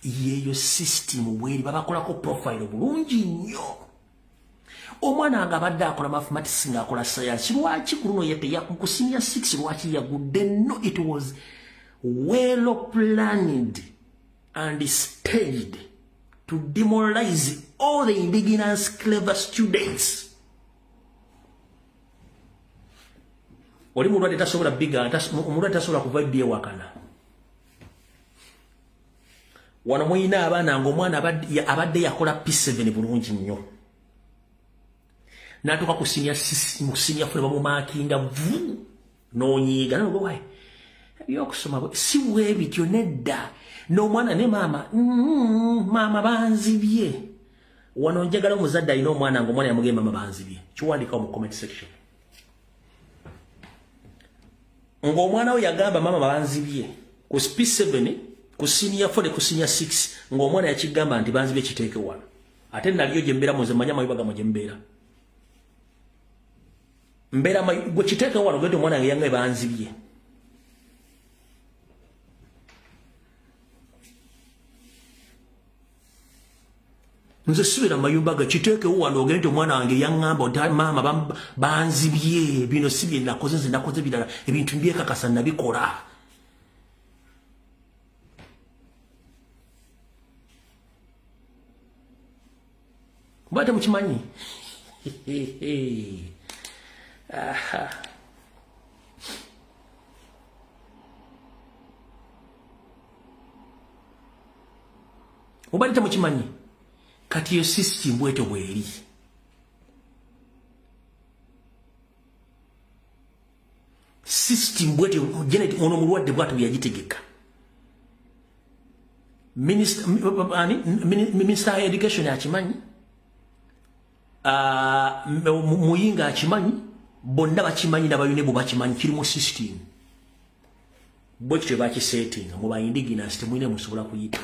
yeeyo system bweri babakolako profile bulungi nnyo omwana nga abadde akola mathematics ng'akola science lwaki ku luno ku senior 6 lwaki yagudde nno it was well planned and staged to demoralize all the indigenous clever students. Oli mulwadde tasobola biga omulwadde tasobola kuva bye wakana wano muyina abaana ng'omwana abadde yakola P7 bulungi nnyo n'atuuka ku senior 6 mu senior 4 bamumakinga vu n'onyiiga nolwayi ebyokusoma si bwe bityo nedda n'omwana ne maama banzibye wano njagala omuzadde alina omwana ng'omwana yamugamba maama banzibye kiwandikawo mu comment section ng'omwana we yagamba maama banzibye ku P7 ku senior 4 ku senior 6 ng'omwana yakigamba nti banzibye kiteeke wano ate naliyo gye mbeera muze manya mayibaga mu gye mbeera gwe kiteeke wano gete omwana yange yange banzibye nze sibira mayumba ga kiteeke wano ogende omwana wange yaŋŋamba nti maama banzibye bino si bye nakoze nze nakoze birala ebintu mbyekakasa nabikola bate mukimanyi mubadde temukimanyi kati yo system bwete bweri system bwete Janet ono mulwadde bwatu byagitegeka minister of education akimanyi muyinga akimanyi bonna bakimanyi n'abayune bo bakimanyi kiri mu system bwekityo bakisetinga mu bayindiginansi temuyine musobola kuyita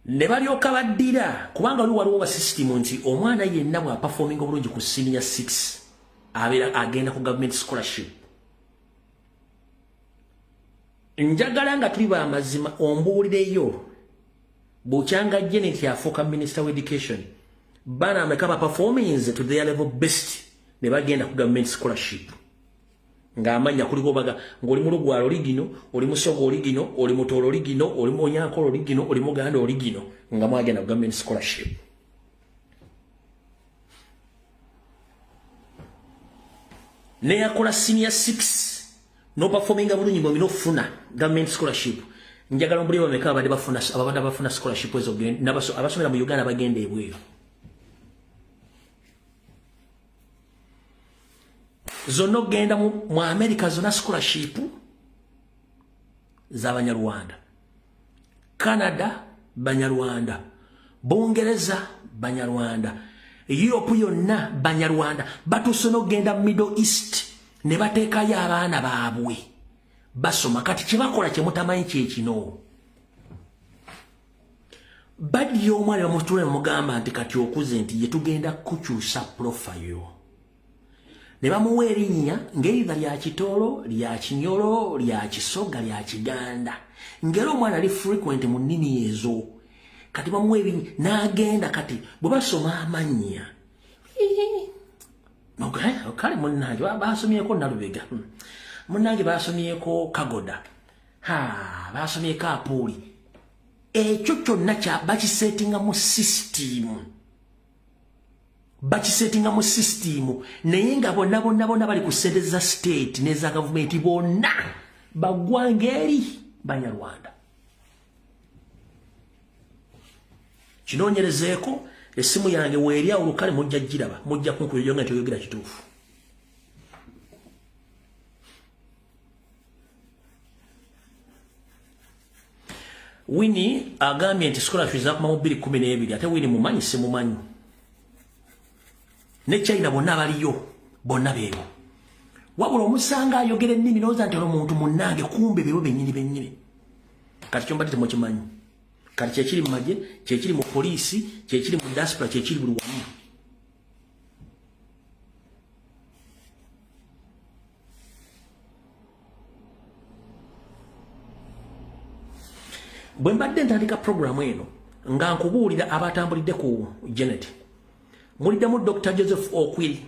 ne balyoka baddira kubanga waliwo ba system nti omwana yenna bwa performing obulungi ku senior 6 abeera agenda ku government scholarship njagala nga tuli ba mazima ombuulireyo bukyanga Janet afuuka minister of education bana amekaba performance to their level best ne bagenda ku government scholarship ng'amanya kuliko baga ng'oli mulugwalo ligino oli musogo ligino oli mutolo ligino oli monyanko ligino oli muganda ligino nga mwagenda government scholarship. Ne yakola senior 6 no performinga bulungi mu binofuna government scholarship. Njagala mbuli bameka abadde bafuna scholarship ezo abasomera mu Uganda bagenda ebweyo. Zono genda mu America zona scholarship za Banyarwanda. Canada Banyarwanda. Bungereza Banyarwanda. Europe yonna Banyarwanda. Batusono genda Middle East ne bateekayo abaana baabwe basoma kati kibakola kye mutamanyi kyekino. Badi y'omwali bamutule mugamba nti kati okuze nti yetugenda kukyusa profile. Ne bamuwa erinnya ng'eriva lya Kitolo, lya Kinyolo, lya Kisoga, lya Kiganda. Ngero omwana ali frequent mu nnimi ezo. Kati bamuwa erinnya n'agenda kati bwe basoma amannya. Kale munnange basomyeko Nalubega. Munnange basomyeko Kagoda. Basomyeko Apuuli. Ekyo kyonna bakisetinga mu system. Bakisetinga mu system. Naye nga bonna bali ku ssente za state n'eza gavumenti bonna bagwanga eri Banyarwanda. Kinoonyerezeeko esimu yange weerya olukale mujja giraba mujja kunkubira nga toyogera kituufu. Winnie agambye nti scholarship za kuma 2012 ate Winnie mumanyi simumanyi. Ne China bonna baliyo bonna beebo. Wabula omusanga ayogera ennimi n'oza nti omuntu munnange kumbe beebo bennyini. Kati kyombadde temukimanyi. Kati kyekiri mu magye, kyekiri mu poliisi, kyekiri mu diaspora, kyekiri buli wamu. Bwe mbadde ntandika programu eno nga nkubuulira abatambulidde ku Janet. Muliddemu Dr. Joseph Okwiri.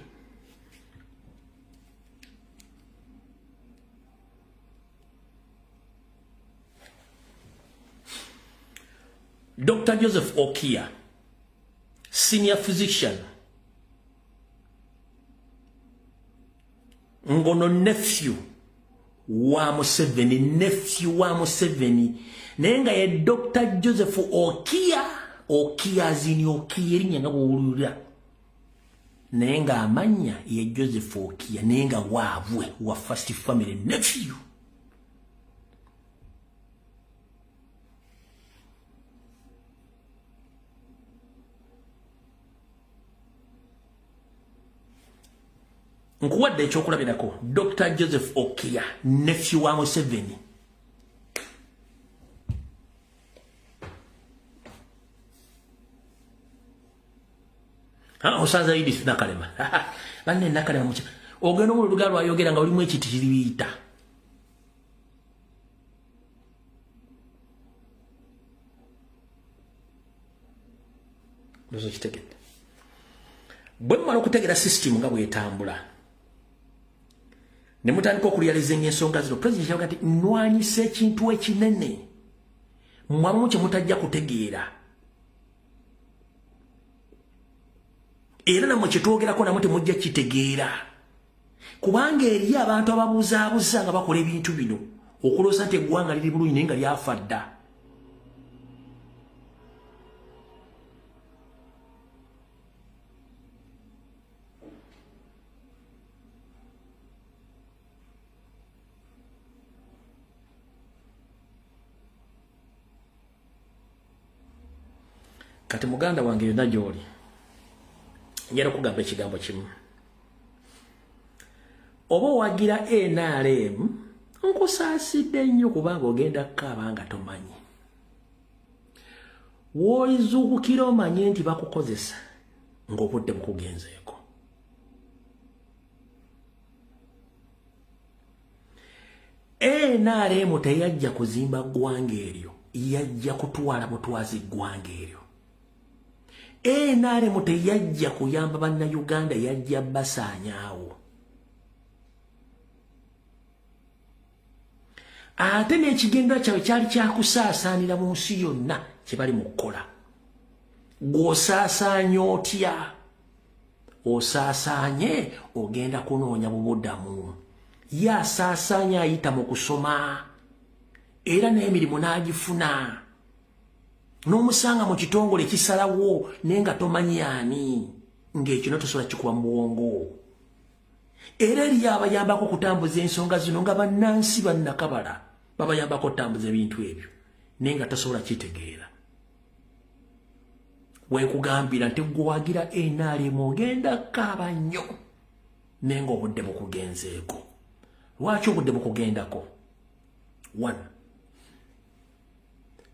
Dr. Joseph Okia, senior physician. Ngono nephew wa Museveni, Nenga ye Dr. Joseph Okia zini Okia erinnya nga bw'owulira. Nenga amanya ye Joseph Okia, nenga waabwe wa first family nephew. Nkuwadde ekyokulabirako Dr. Joseph Okia, nephew wa Museveni. Osaza Edith Nakalema. Banne Nakalema mucha. Ogenda mu lugalo ayogera nga olimu ekiti kiribiyita. Ndozo kitegedde. Bwe mmala okutegera system nga bw'etambula. Ne mutandika okurealizinga ensonga zino. President yavuga nti nnwanyisa ekintu ekinene. Mwamu kye mutajja kutegeera. Era namwe kyetwogerako namwe temujja kitegeera. Kubanga eri abantu ababuuzaabuuza nga bakola ebintu bino okuloosa nti eggwanga liri bulungi naye nga lyafa dda. Kati muganda wange yonna gy'oli njala kugamba ekigambo kimu. Oba owagira NRM nkusaasidde nnyo kubanga ogenda kukaaba nga tomanyi. W'olizuukukira omanye nti bakukozesa ng'obudde bukugenzeeko. NRM teyajja kuzimba ggwanga eryo, yajja kutwala butwazi ggwanga eryo. NRM teyajja kuyamba bannayuganda, yajja basaanyaawo. Ate n'ekigendera kyabwe kyali kyakusaasaanira mu nsi yonna kye bali mu kukola. gwosaasanya otya osaasaanye ogenda kunoonya bubuddamu ye asaasaanya ayita mu kusoma era n'emirimu n'agifuna n'omusanga mu kitongole kisalawo naye nga tomanyi ani ng'ekyo notosobola kikuba mu bwongo era eriyo abayambako okutambuza ensonga zino nga bannansi bannakabala babayambako okutambuza ebintu ebyo naye nga tosobola kitegeera wekugambira nti gwe wagira NRM ogenda kaaba nnyo naye nga obudde bukugenzeeko lwaki obudde bukugendako 1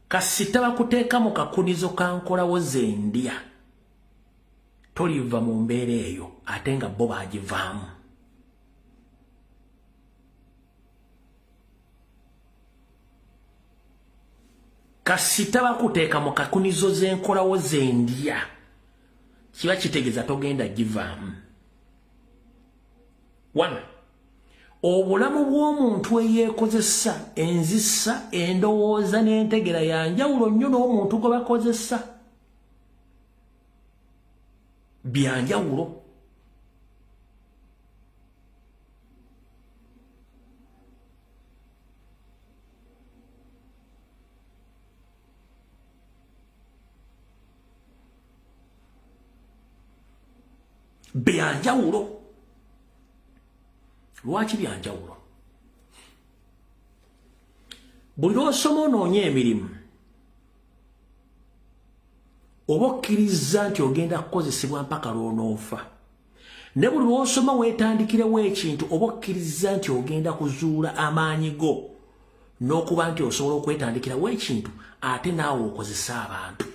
kasita bakuteeka mu kakunizo kankolawo zendya toliva mu mbeera eyo ate nga bo bagivaamu kasita bakuteeka mu kakunizo z'enkolawo zendya kiba kitegeeza togenda givaamu 1 obulamu bw'omuntu eyeekozesa enzisa endowooza n'entegera yanjawulo nnyo n'omuntu gwe bakozesa byanjawulo byanjawulo lwaki byanjawulo buli lw'osoma onoonya emirimu oba okkiriza nti ogenda kukozesebwa mpaka lw'onoofa ne buli lw'osoma weetandikirewo ekintu oba okkiriza nti ogenda kuzuula amaanyi go n'okuba nti osobola okwetandikirawo ekintu ate naawe okozesa abantu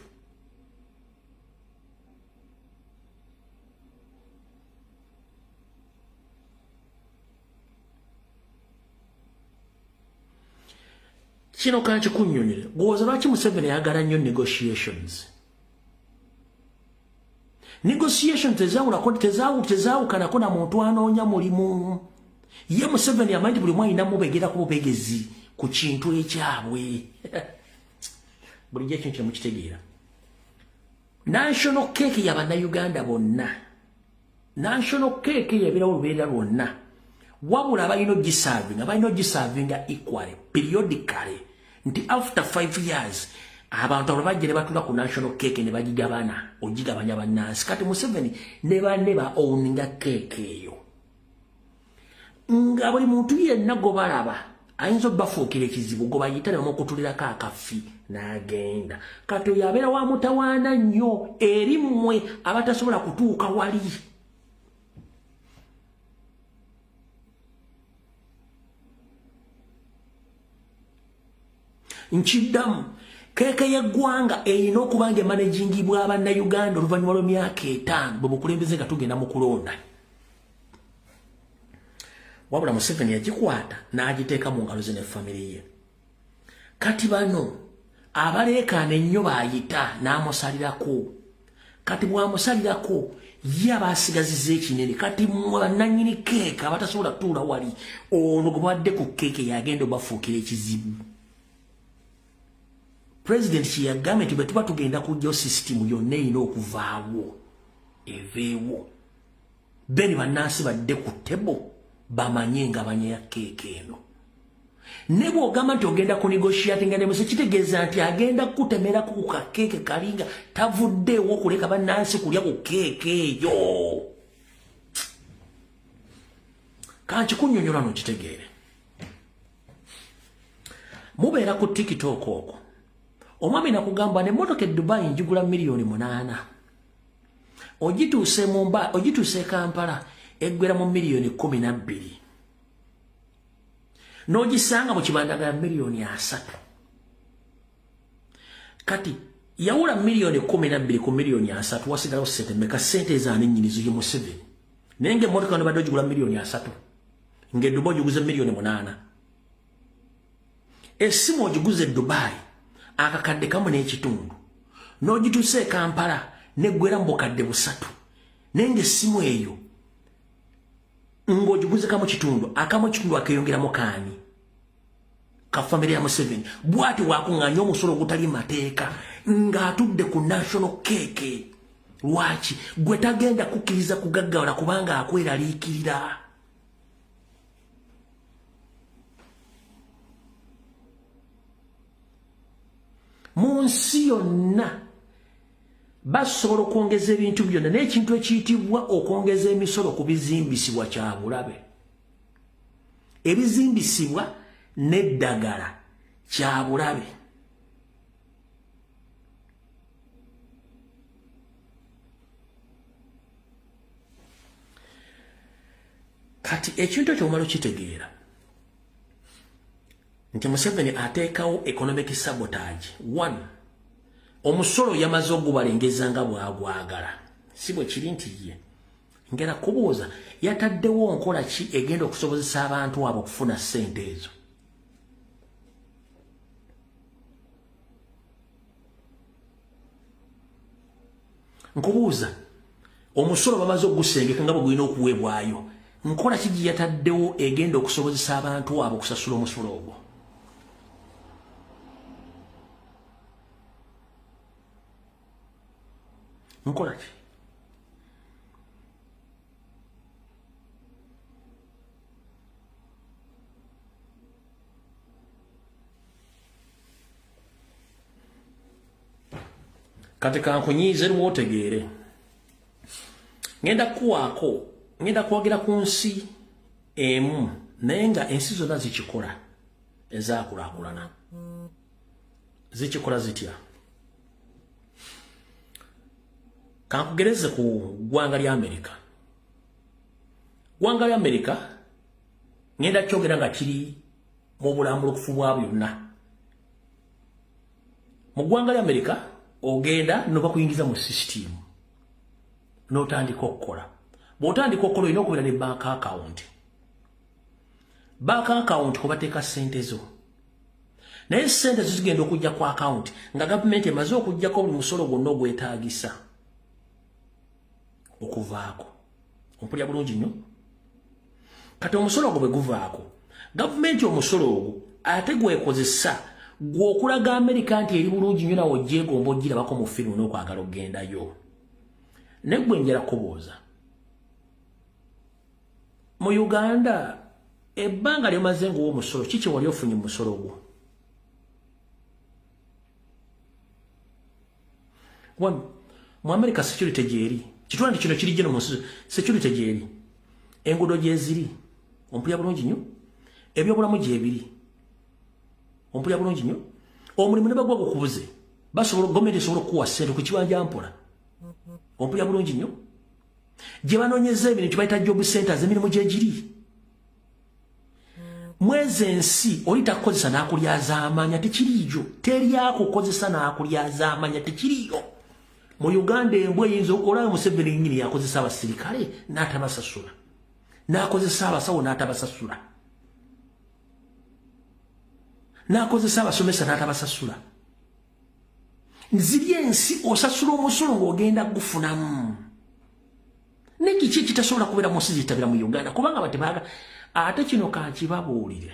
kino kankikunnyonnyole gwoza lwaki Museveni ayagala nnyo negotiations tezaawukanako na muntu anoonya mulimu ye Museveni amanyi buli mwe ayinamu begera ku bubegezi ku kintu ekyabwe bulijjo ekyo kye mukitegeera national cake y'Abannayuganda bonna national cake yabirawo olubeerera lwonna wabula balina ogisavinga equally periodically nti after 5 years abantu abo bajja ne batula ku national cake ne bagigabana ogigabanya bannansi kati Museveni ne banne ba owninga cake eyo nga buli muntu yenna gwe balaba ayinza obafuukira ekizibu gwe bayita ne bamukutulirako akafi n'agenda kati oyo abeera wa mutawaana nnyo eri mmwe abatasobola kutuuka wali nkiddamu keeke y'eggwanga erina okuba nga emanagingibwa Abannayuganda oluvannyuma lw'emyaka 5 bwe bukulembeze nga tugenda mu kulonda wabula Museveni yagikwata n'agiteeka mu ngalo ze ne famire ye kati bano abaleekaana ennyo baayita n'amusalirako kati bw'amusalirako ye abaasigazizza ekinene kati mmwe bannannyini keeke abatasobola kutuula wali ono gwe badde ku keeke yagenda obafuukira ekizibu President kiyagambye nti bwe tuba tugenda kujjayo sisitimu yonna erina okuvaawo eveewo beni bannansi badde ku tebo bamanye nga banya keeke eno ne bw'ogamba nti ogenda kunegotiatinga ne Museveni kitegeeza nti agenda kutemerako ku kakeeke kalinga tavuddeewo okuleka bannansi kulya ku keeke eyo kankikunnyonnyola nokitegeere mubeera ku TikTok okwo omwami nakugamba n'emmotoka e Dubai njigula $8,000,000 ogituuse Kampala eggwera mu $12,000,000 n'ogisanga mu kibandagala $3,000,000 kati yawula $12,000,000 ku $3,000,000 wasigalawo ssente mmeka ssente ezaani nnyinizo ye Museveni naye ng'emmotoka ne badde ogigula $3,000,000 ng'e Dubai ogiguze $8,000,000 essimu ogiguze Dubai akakadde kamu n'ekitundu n'ogituuse e Kampala neggwera mu bukadde 3 naye ng'essimu eyo ng'ogiguze kamu kitundu akamu ekitundu akeyongeramu kaani ka family ya Museveni bwati wakunganya omusolo gutali mateeka ng'atudde ku national cake lwaki gwe tagenda kukkiriza kugaggawala kubanga akweraliikirira mu nsi yonna basobola okwongeza ebintu byonna n'ekintu ekiyitibwa okwongeza emisolo ku bizimbisibwa kya bulabe ebizimbisibwa n'eddagala kya bulabe kati ekintu ekyo omala okitegeera nti Museveni ateekawo economic sabotage. 1 omusolo yamaze ogubalengeza nga bwagwagala si bwe kiri nti ye ngera kubuuza yataddewo nkola ki egenda okusobozesa abantu abo okufuna ssente ezo nkubuuza omusolo bamaze ogusengeka nga bwe gulina okuweebwayo nkola ki gye yataddewo egenda okusobozesa abantu abo okusasula omusolo ogwo nkola ki kati kankunyiize lwotegeere ngenda kwagira ku nsi emu naye nga ensi zonna zikikola ezaakulaakulana zikikola zitya kankugereze ku ggwanga lya Amerika. Ggwanga lya Amerika ngenda kyogera nga kiri mu bulambulukufu bwa byonna. Mu ggwanga lya Amerika ogenda no bakuyingiza mu system n'otandika okukola. Bw'otandika okukola olina okubeera ne bank account. Bank account kubateeka ssente zo. Naye ssente zo zigenda okujja ku account nga gavumenti emaze okujjako buli musolo gwonna ogwetaagisa okuvaako. Ompulya bulungi nnyo? Kati omusolo ogwo bwe guvaako gavumenti omusolo ogwo ate gwekozesa gw'okulaga Amerika nti eri bulungi nnyo nawe ogyegomba ogirabako mu firimu n'okwagala okgendayo. Ne gwe njala kubuuza mu Uganda ebbanga ly'omaze ng'omusolo kiki wali ofunye mu musolo ogwo? Mu Amerika security gyeri kitwandi kino kiri gye mu security gyeri enguudo gyeziri ompulya bulungi nnyo ebyobulamu gyebiri ompulya bulungi nnyo omulimu ne bagwa gukubuze basobola gavumenti esobola okuwa ssente ku kibanja mpola ompulya bulungi nnyo gye banoonyeza ebintu bayita job centers emirimu gyegiri mwezi ensi oli takukozesa n'akulyaza amanya tekiriiyo teryakukozesa n'akulyaza amanya tekiriiyo. Mu Uganda embwa eyinza olaba Museveni nnyini yakozesa abasirikale n'atabasasula n'akozesa abasawo n'atabasasula n'akozesa abasomesa n'atabasasula. Ziri ensi osasula omusolo ng'ogenda gufunamu ne kiki ekitasobola kubeera mu nsi zitabira mu Uganda kubanga batebaaga ate kino kankibabuulire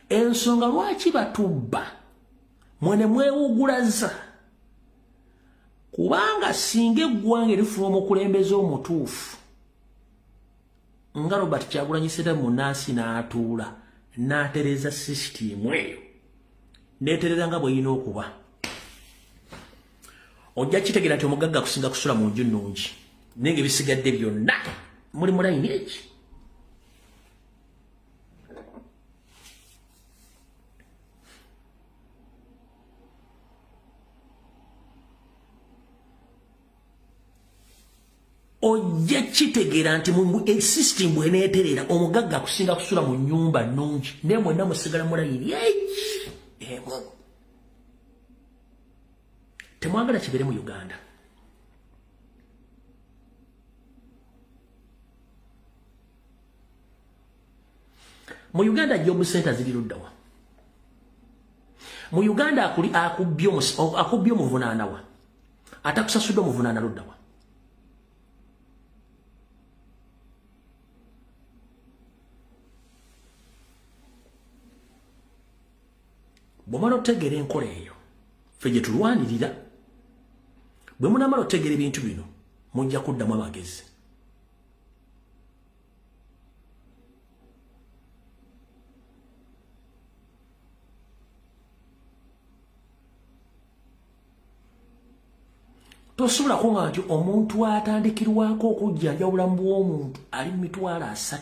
ensonga lwaki batubba mwene mwewugulaza kubanga singa eggwanga erifuna omukulembeze omutuufu nga Robert Kyagulanyi Ssentamu munaasi n'atuula n'atereza sisitimu eyo n'eterera nga bw'erina okuba ojja kitegeera nti omugagga kusinga kusula mu nju nnungi naye ng'ebisigadde byonna muli mu layini eki. Ojja kitegeera nti mu system bw'eneeterera omugagga kusinga kusula mu nnyumba nnungi naye mwenna musigala mu layini eki emu. Temwagala kibeere mu Uganda. Mu Uganda job center ziri luddawa. Mu Uganda akubbye omuvunaanawa atakusasudde omuvunaana luddawa. bw'omala otegeera enkola eyo ffe gye tulwanirira bwe munamala otegeera ebintu bino mujja kuddamu amagezi tosobola kunga nti omuntu atandikirwako okujjanja obulamu bw'omuntu ali mu mitwalo 3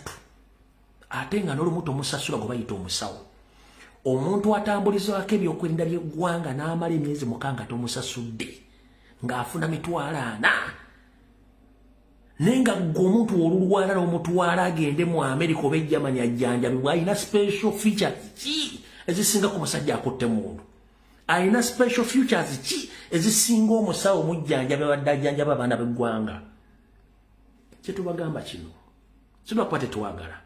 ate nga n'olumu tomusasula gwe bayita omusawo omuntu atambulizako ebyokwerinda by'eggwanga n'amala emyezi 6 tomusasudde ng'afuna mitwalo 4 naye nga gwe omuntu olulwala n'omutwala agende mu Amerika oba ejjamani ajjanjabibwa alina special features ki ezisinga ku musajja akutte muntu alina special features ki ezisinga omusawo omujjanjabi abadde ajjanjaba abaana b'eggwanga kye tubagamba kino silwakuba tetwagala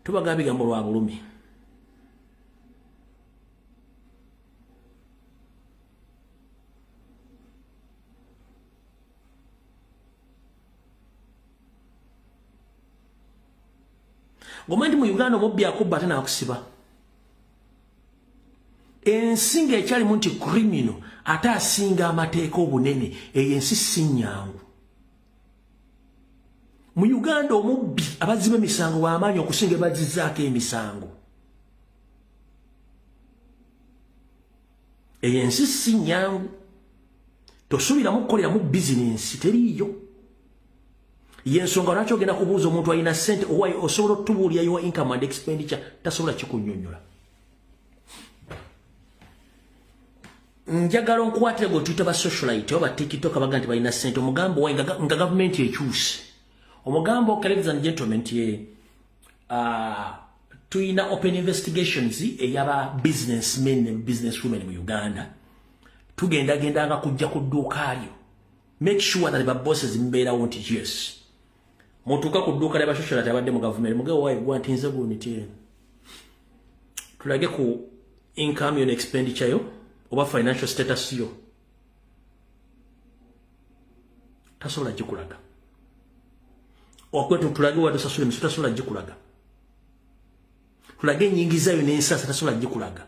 tubagamba bigambo lwa bulumi gomenti mu Uganda omubbi akubba ate n'akusiba ensinga ekyalimu nti criminal ate asinga amateeka obunene eyo ensi si nnyangu mu Uganda omubbi abaziba emisango b'amaanyi okusinga bazizzaako emisango eyo ensi si nnyangu tosuubiramu kukoleramu bizinensi teriiyo yensonga lwaki ogenda kubuuza omuntu alina ssente owaye osobola otubuulira your income and expenditure tasobola kikunnyonnyola njagala onkwatire gwe tuyita ba socialite oba TikTok abaga nti balina ssente omugambo owaye nga gavumenti ekyuse omugambo ladies and gentlemen tuyina open investigations eyaba businessmen and businesswomen mu Uganda tugendagendanga kujja ku dduuka lyo make sure that the bosses mbeerawo nti yes mutuuka ku dduuka lya socialite abadde mu gavumenti mugabe waye gwa nti nze guniti tulage ku income and expenditure yo oba financial status yo tasobola gikulaga okwetu tulage wadde osasula emisu tasobola gikulaga tulage enyingiza yo n'ensasa tasobola gikulaga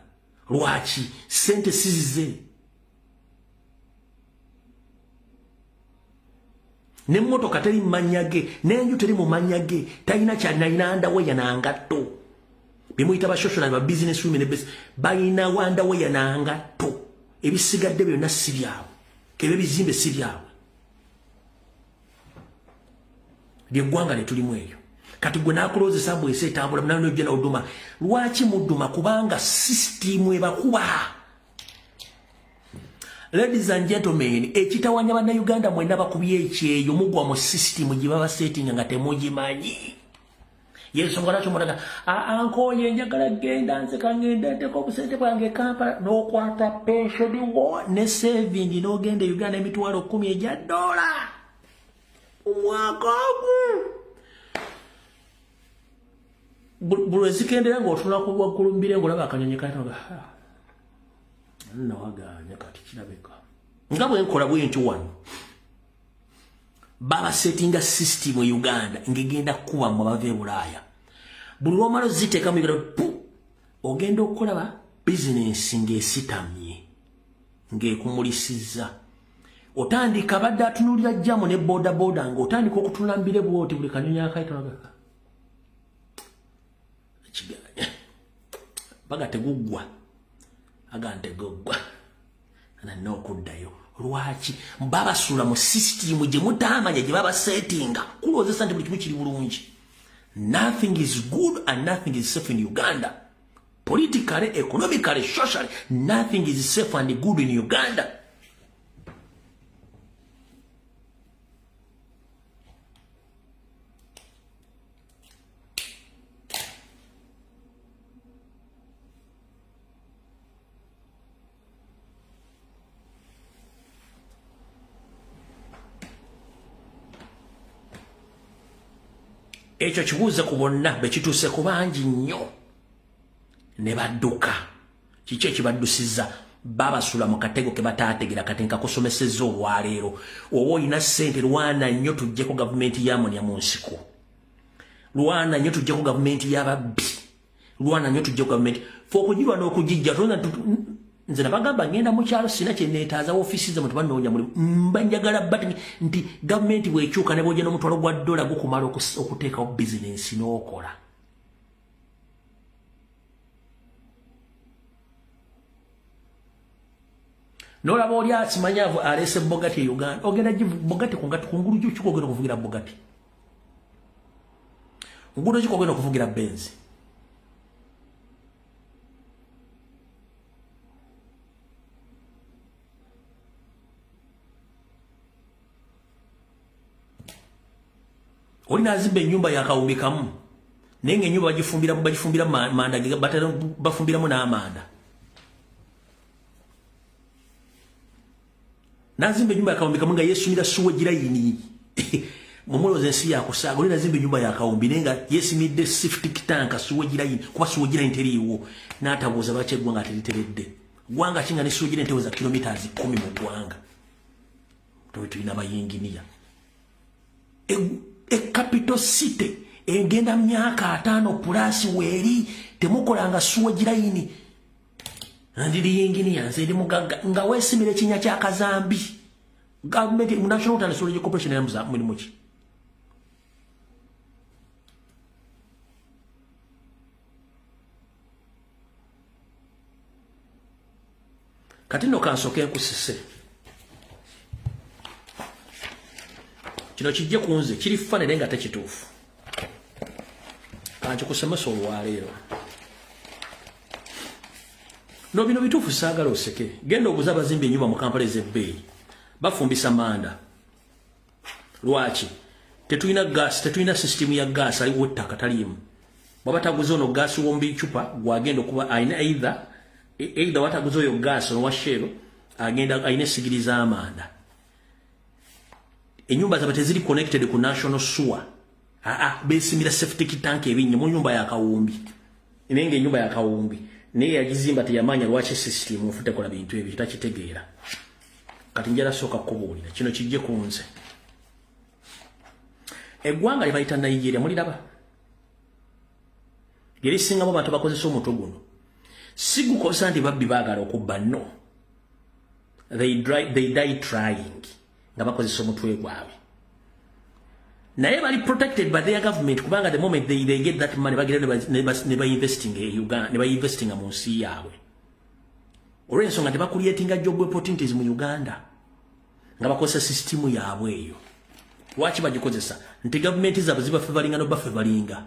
lwaki sente sizize n'emmotoka teri mu mannya ge n'enju teri mu mannya ge talina kyalina ndaweya nangatto bimuyita bashoshona ba business women balina wandaweya nangatto ebisigadde byonna si byabwe kebe bizimbe si byabwe byeggwanga ne tulimu eyo kati gwe nakulozesa bwese etambula munano ojja n'oduma lwaki mudduma kubanga sisitimu ebakuba. Ladies and gentlemen, ekitawanya bana Uganda mwenda bakubye ekyeyo mugwa mu system gye baba setting nga temugimanyi. Yesu ngaracho muraga ankoye njagala genda nze kangenda ndeko obusente bwange Kampala n'okwata pension wo ne saving n'ogenda Uganda emitwalo 10 ejja $. Omwaka bulwezikendera ng'otula kuwaggulumbire ng'olaba akanyonyi katoga nawaganya kati kirabeka nga bwe nkola bwentyo wano baba setting system mu Uganda ngegenda kuba mu bave e Bulaya buli lwomala ziteeka mu Uganda ogenda okukola business ng'esitamye ng'ekumulisiza otandika badde atunulira jjamu ne boda boda ng'otandika okutulambire bwoti buli kanyonyi akaitonaga kiganya baga teguggwa agante gogwa ana nokuddayo lwaki mbaba sula mu system gye mutamanya gye baba settinga kulozesa nti buli kimu kiri bulungi. Nothing is good and nothing is safe in Uganda. Politically, economically, socially, nothing is safe and good in Uganda. Ekyo kibuuze ku bonna be kituuse ku bangi nnyo ne badduka kiki ekibaddusizza babasula mu katego ke bataategera kati nkakusomesezza olwaleero oba olina ssente lwana nnyo tujjeko gavumenti y'amonya mu nsiko lwana nnyo tujjeko gavumenti y'ababbi Luana nyo tujja government for kujirwa n'okujijja tona nze nabagamba ngenda mu kyalo sina kye neetaaza offices mu tubano onya muri mbanjagala but nti government bwekyuka ne bojja n'omutwalo gwa dollar gukumala okuteekawo business n'okola. Nolaba oli asimanyavu alese Bugatti Uganda ogenda jivu Bugatti kungulu jyu kikogenda kuvugira Bugatti ngudo kikogenda kuvugira Benz. Oli nazimba ennyumba yakawumbikamu nenge ennyumba bagifumbira manda batera bafumbiramu n'amanda. Nazimba nyumba yakawumbikamu nga yesimira suwe girayini mumuloze ensi yakusaaga. Oli nazimba nyumba yakawumbi nenga yesimidde septic tank suwe girayini kuba suwe girayini teriiwo n'atabuuza lwaki eggwanga teriteredde. Gwanga kinga ne suwe girayini teweza kilometers 10 mu ggwanga. Tulina bayinginiya capital city engenda myaka 5 plus weri temukolanga suwe girayini. Andiri yingini yanze ndi mugaga nga wesimire kinya kya kazambi government national transport corporation yamuza muri muki katino kansoke kusise kino kijje kunze kiri fane nenga takitufu kancho kusemesa olwaleero. No bino bitufu sagala oseke genda okuza bazimbi ennyumba mu Kampala ez'ebbeeyi bafumbisa manda. Lwaki tetulina gas tetulina system ya gas aliwo ettaka taliimu bwabataguza ono gas wombi chupa gwagenda okuba aina either wataguza oyo gas ono washero agenda aina sigiriza amanda. Ennyumba zaba teziri connected ku national sewer besimira septic tank ebinnya mu nyumba ya kawumbi nenge ennyumba ya kawumbi naye yagizimba teyamanya lwaki system ofute kola bintu ebyo takitegeera. Kati njala soka kubuulira kino kijje kunze. Eggwanga libayita Nigeria muliraba lyerisingamu abantu bakozesa omutwe guno si gukosa nti babbi baagala okubba no they die trying nga bakozesa omutwe gwabwe naye bali protected by their government kubanga the moment they get that money bagenda ne investing in Uganda ne investing mu nsi yaabwe. Olw'ensonga nti bakuliyetinga job opportunities mu Uganda nga bakozesa system yaabwe eyo. Lwaki bagikozesa nti government zaabwe zibafevalinga no bafevalinga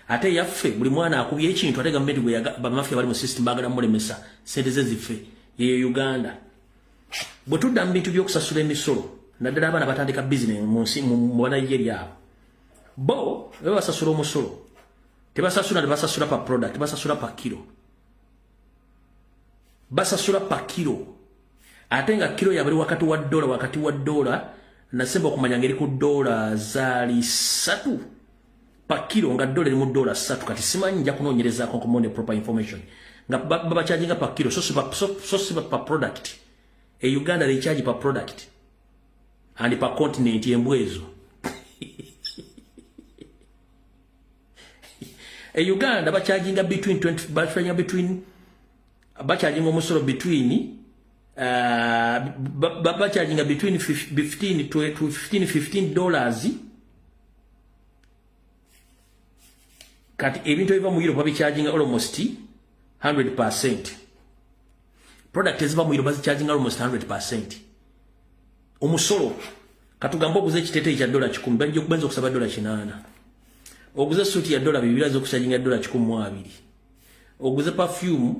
ate yaffe buli mwana akubye ekintu ate government gwe bamafia bali mu system bagala mulemesa sente ze zife ye Uganda. Bwe tudda mu bintu by'okusasula emisolo naddala abaana batandika business mu Nigeria bo basasula omusolo tebasasula pa product basasula pa kilo ate nga kilo yabali wakati wa dola nasemba okumanya ngeri ku dola zali 3 pa kilo nga dola eri mu dola 3 kati simanyi nja kunoonyerezaako nkumone proper information nga babacharginga pa kilo so si pa product Uganda they charge per product and per continent embwezo. Uganda bacharginga between 20 bacharginga omusolo between bacharginga between 15 to $15 kati ebintu ebiva mu Europe babicharginga almost 100%. Product eziva mu Europe bazicharginga almost 100%. Omusolo katugamba oguze ekiteeteeyi kya $10 bajja okubenza okusaba $8. Oguze suit ya $2 zokusajinga $12. Oguze perfume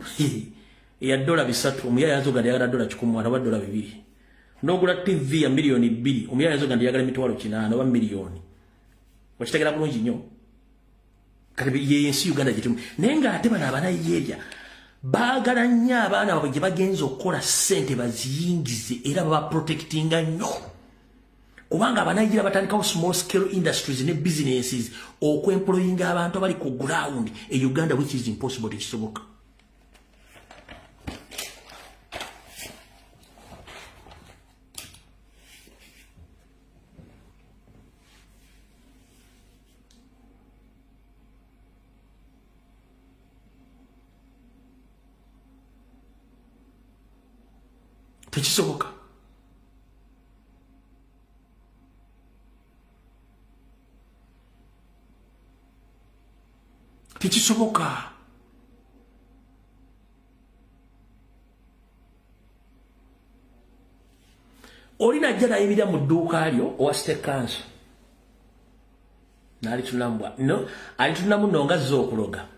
ya $3 omuyaya yazoga yagala $10 oba $2. N'ogula TV ya milioni 2 omuyaya yazoga yagala emitwalo 8 oba milioni. Okitegera bulungi nnyo. Kati ye ensi Uganda gitimu naye nga ate bano Abanigeria baagala nnyo abaana baabwe gye bagenza okukola ssente baziyingize era baba protectinga nnyo kubanga Abanigeria batandikawo small scale industries ne businesses okwemployinga abantu abali ku ground e Uganda which is impossible tekisoboka. tekisoboka. Tekisoboka. Olina jana yimira mu dduuka lyo owa State Council. Nali tunambwa. No, ali tunamu nonga z'okuloga.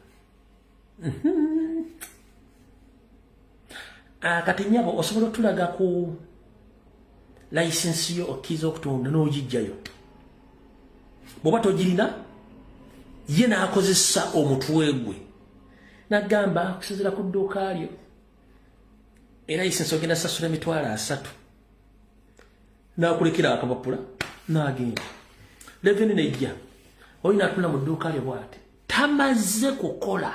Kati nyabo osobola tulaga ku license yo okiza okutunda n'ogijjayo. Bw'oba togirina ye n'akozesa omutwe gwe. N'agamba kusinziira ku dduuka lyo. License ogenda sasula emitwalo 3. N'akulekera akapapula n'agenda. Revenue nejja. Olina atunda mu dduuka lyo bw'ati. Tamaze kukola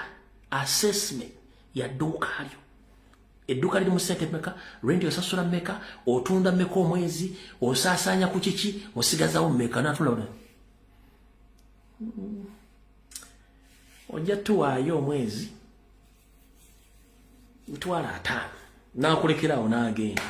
assessment ya dduuka lyo. Edduuka liri mu ssente mmeka, rent osasula mmeka, otunda mmeka omwezi, osaasaanya ku kiki, osigazawo mmeka n'atula. Ojja tuwaayo omwezi mitwalo 5 n'akulekerawo n'agenda.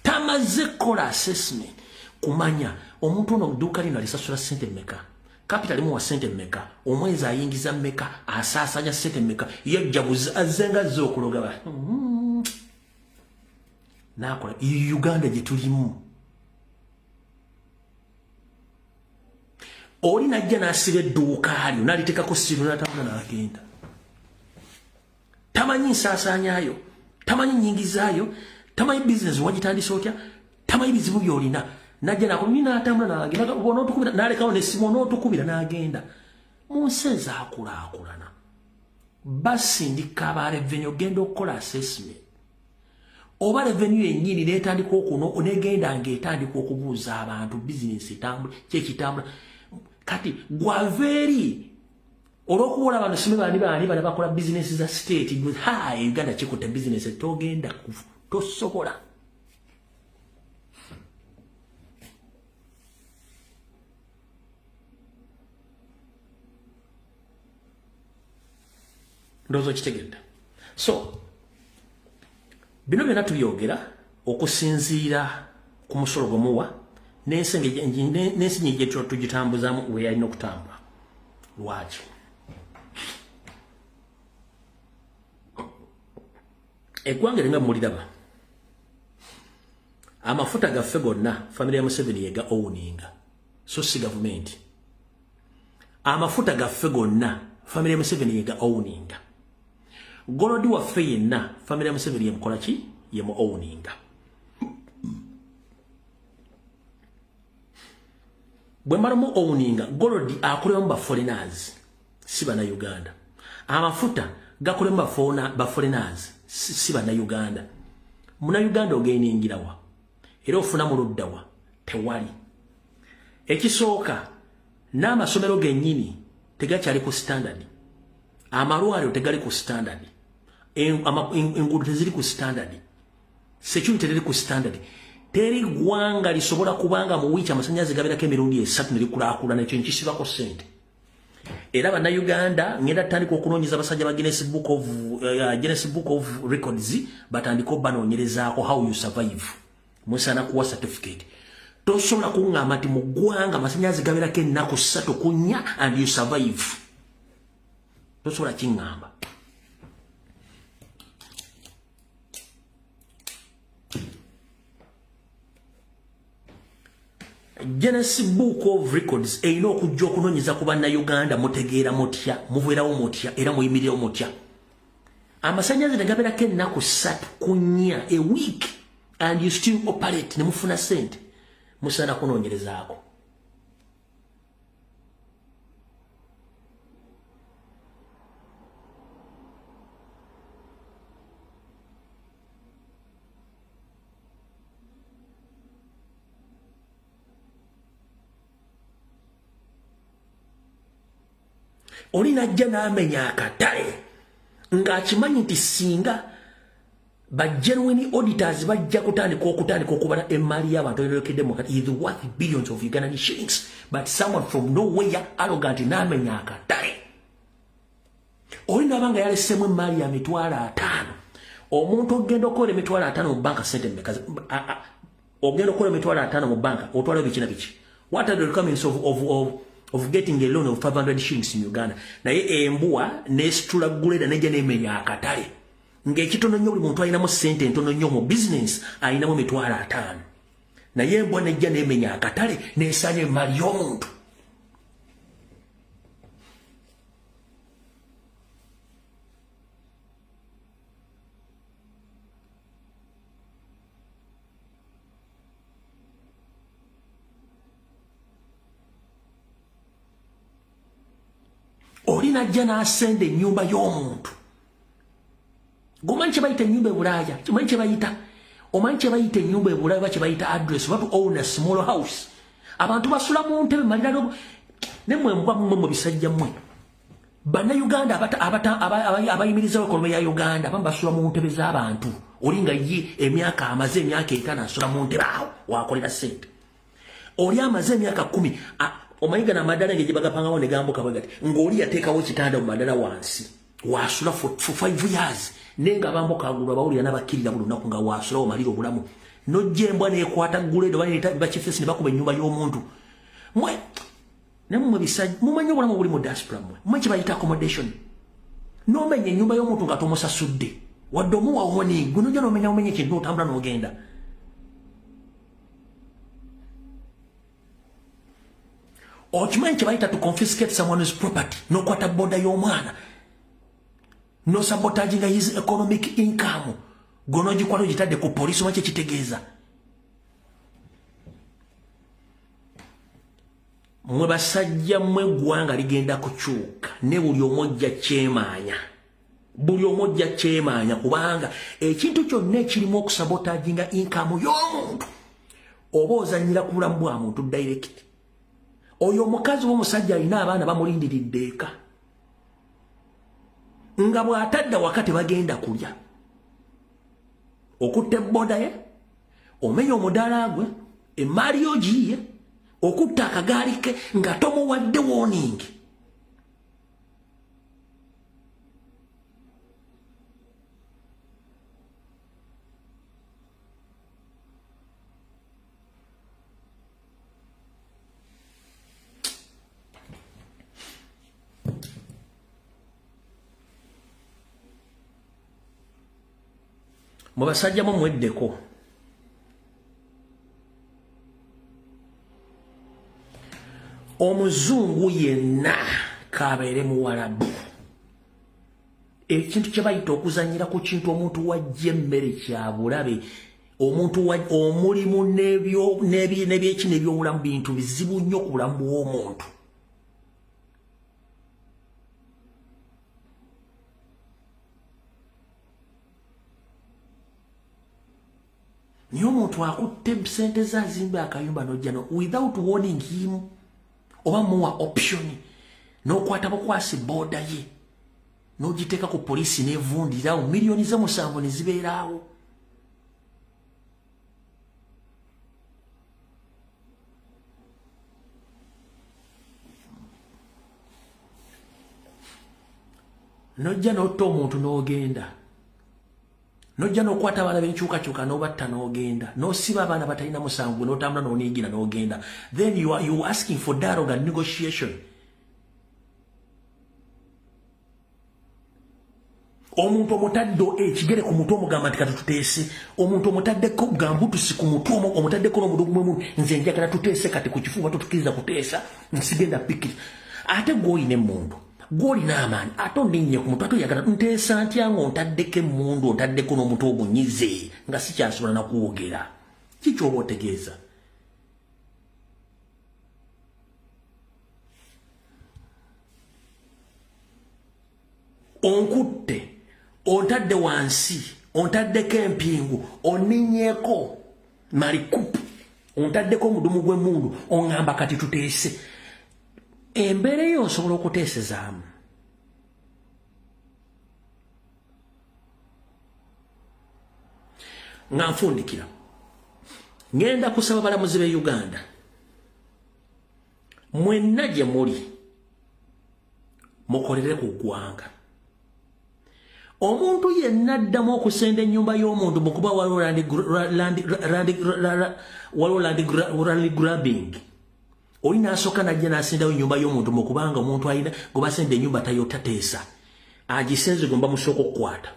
Tamaze kola assessment kumanya omuntu ono dduuka lino alisasula ssente mmeka, capital mu wa ssente mmeka, omwezi ayingiza mmeka, asaasanya ssente mmeka, yajjabuza azenga z'okuloga ba. N'akola Uganda gye tulimu. Oli najja n'asiba edduuka lyo n'aliteekako ssiru n'atambula n'agenda. Tamanyi nsaasaanyaayo, tamanyi nnyingizaayo, tamanyi bizinesi wagitandisa otya, tamanyi bizibu by'olina. Najja n'akulumina n'atambula n'agenda. Bw'onootukubira n'alekawo n'essimu onootukubira n'agenda. Mu nsi ezaakulaakulana basindika aba revenue ogenda okukola assessment. Oba revenue yennyini n'etandika okuno n'egenda ng'etandika okubuuza abantu bizinesi etambula kyekitambula. Kati gwaveeri olw'okuwola abantu sibe bani bali bakola bizinesi za state Uganda kikutte bizinesi togenda tosobola. Ndozo kitegedde. So bino byonna tubyogera okusinziira ku musolo gwomuwa n'ensi gye tugitambuzaamu we yalina okutambula. Lwaki? Eggwanga linga muliraba. Amafuta gaffe gonna family ya Museveni yega owuninga. So si government. Amafuta gaffe gonna family ya Museveni yega owuninga. Golodi waffe yenna family ya Museveni yemukola ki? Yemu owuninga. Bwe maramu owuninga golodi akolemu ba foreigners si bana Uganda. Amafuta gakolemu ba foreigners si bana Uganda. Muna Uganda ogeeningirawa era ofuna mu luddawa tewali. Ekisooka n'amasomero gennyini tegakyali ku standard. Amalwaliro tegali ku standard. Enguudo teziri ku standard. Security teri ku standard. Teri gwanga lisobola kubanga mu wiki amasannyalaze gabeerako emirundi 3 ne likulaakulana ekyo nkisibako ssente. Era banna Uganda ngenda tandika okunoonyeza abasajja ba Guinness Book of Records batandika obbanoonyerezaako how you survive. Musana kuwa certificate. Tosobola kuŋŋamba nti mu ggwanga amasannyalaze gabeerako ennaku 3 kunya and you survive. Tosobola kiŋŋamba. Guinness Book of Records erina okujja okunoonyeza ku banna Uganda mutegeera mutya, mubeerawo mutya era muyimirirawo mutya. Amasannyalaze ne gabeerako ennaku 3 kunya a week and you still operate ne mufuna ssente. Musaana kunoonyerezaako. Olina ajja n'amenya akatale ng'akimanyi nti singa ba genuine auditors bajja kutandika okubala emmaali y'abantu eyolekedde is worth billions of Ugandan shillings, but someone from nowhere arrogant n'amenya akatale. Olina abanga yalesemu emmaali ya mitwalo 5 omuntu ogenda okola emitwalo 5 mu banka sente mmeka ogenda okola emitwalo 5 mu banka otwala biki na biki. What are the requirements of getting a loan of 500 shillings in Uganda? Naye embwa nesitula guleda nejja nemenya akatale ng'ekitono nnyo buli muntu alinamu sente ntono nnyo mu business alinamu emitwalo 5 naye embwa nejja nemenya akatale nesanya emali y'omuntu. Olina jana asende nyumba y'omuntu. Gomanyi kye bayita ennyumba ebulaaya, kimanyi kye bayita. Omanyi kye bayita ennyumba ebulaaya oba kye bayita address, oba to own a small house. Abantu basula mu ntebe malira nemwe mbwa mu bisajja mmwe. Bannayuganda abayimirizawo ekonomi ya Uganda abamu basula mu ntebe z'abantu. Oli nga ye emyaka amaze emyaka 5 asula mu ntebe awo wakolera ssente. Oli amaze emyaka 10 omayiga na madala ngeje bagapangawo ne gambuka bagati ng'oli yateekawo kitanda mu madala wansi wasula for 5 years nenga bambuka agulwa bawulira n'abakirira buli lunaku nga wasula omalira obulamu nojja embwa neekwata guledo baneeta bakifesi ne bakuba ennyumba y'omuntu mwe nemwe bisajja mumanyi obulamu buli mu diaspora mwe mwe kye bayita accommodation n'omenya ennyumba y'omuntu nga tomusasudde wadde omuwa warning gwe nojja n'omenya ekintu n'otambula n'ogenda. Okimanyi kye bayita to confiscate someone's property n'okwata boda y'omwana no sabotaging his economic income gono gikwalo gitadde ku police mache kitegeeza. Mwe basajja mwe gwanga ligenda kukyuka ne buli omojja kyemaanya kubanga ekintu kyonna ekirimu okusabotaginga income y'omuntu oba ozanyira ku bulamu bwa muntu direct. Oyo omukazi w'omusajja alina abaana bamulindiridde eka nga bw'atadda wakati bagenda kulya okutta boda ye omenya omudaala gwe emaali yo giye okutta akagaali ke nga tomuwadde warning. Mubasajja mu mweddeko omuzungu yenna kabeere muwalabu ekintu kye bayita okuzanyira ku kintu omuntu wajja emmere kyabulabe omuntu omulimu n'ebyekino ebyobulamu bintu bizibu nnyo ku bulamu bw'omuntu. Niyo omuntu akutte sente zazimba akayumba n'ojja without warning him oba muwa option n'okwata bukwasi boda ye n'ogiteeka ku poliisi n'evundirawo miliyoni ze7 ne zibeeraawo. N'ojja n'otta omuntu n'ogenda nojja n'okwata abaana b'enkyukakyuka n'obatta n'ogenda n'osiba abaana batalina musango n'otambula n'oniigira n'ogenda. Then you are asking for dialogue and negotiation. Omuntu omutadde ekigere ku mutwe omugamba nti kati tuteese omuntu omutaddeko gambutusi ku mutwe omutaddeko n'omudugumu nze njagala tuteese kati ku kifuba tutukiriza kuteesa nsigenda pikiri ate gw'olina emmundu gw'olina amaanyi ate ondinnye ku mutwe ate oyagala nteesa ntya ng'ontaddeko emmundu ontaddeko n'omutwe ogunyize nga sikyasobola nakuwogera kiki oba otegeeza. Onkutte ontadde wansi ontaddeko empingu oninnyeko malikupu ontaddeko omudumu gw'emmundu oŋŋamba kati tuteese embeera eyo osobola okuteesezaamu. Nga nfundikira ngenda kusaba balamuzi b'e Uganda mwenna gye muli mukolere ku ggwanga omuntu yenna addamu okusenda ennyumba y'omuntu mukuba waliwo land grabbing oli n'asooka najja n'asendawo ennyumba y'omuntu mukubanga omuntu alina gwe basenda ennyumba tateesa agisenze gwe bamusooka okukwata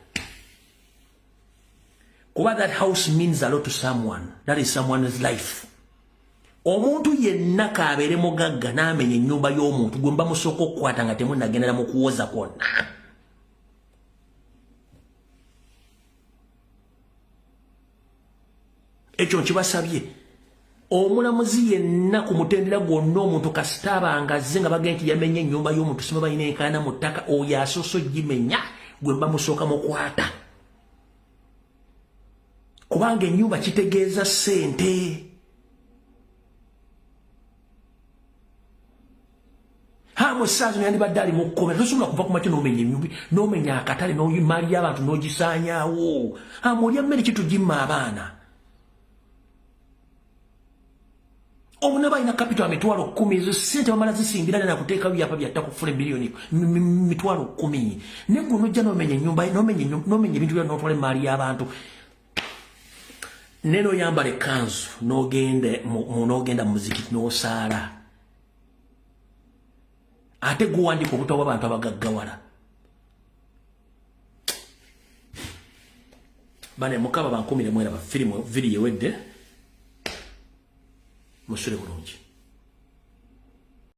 kuba that house means a lot to someone. That is someone's life. Omuntu yenna kabeere mugagga n'amenya ennyumba y'omuntu gwe bamusooka okukwata nga temunnagendera mu kuwoza kwonna. Ekyo nkibasabye omulamuzi yenna ku mutendera gwonna omuntu kasita abanga azze nga bagenda nti yamenya ennyumba y'omuntu sima balina enkaana mu ttaka oyo asoosa ogimenya gwe bamusooka mukwata kubanga ennyumba kitegeeza ssente. Musaazi yandibadde ali mu kkomera tosobola kuva ku makya n'omenya ennyumba n'omenya akatale n'omaali y'abantu n'ogisaanyaawo olya mmere kitugimma abaana omuna balina kapito emitwalo 10 ezo ssente bamala zisimbira na kuteekawo byapa byatta kufuna miliyoni mitwalo 10 ne gwe nojja n'omenya ennyumba n'omenya ebintu byonna n'otwala emaali y'abantu ne n'oyambala ekkanzu n'ogenda mu muzikiti n'osaala ate guwandika obutawa abantu abagaggawala bane mukaba bankumire mwera ba firimu video wedde musule bulungi.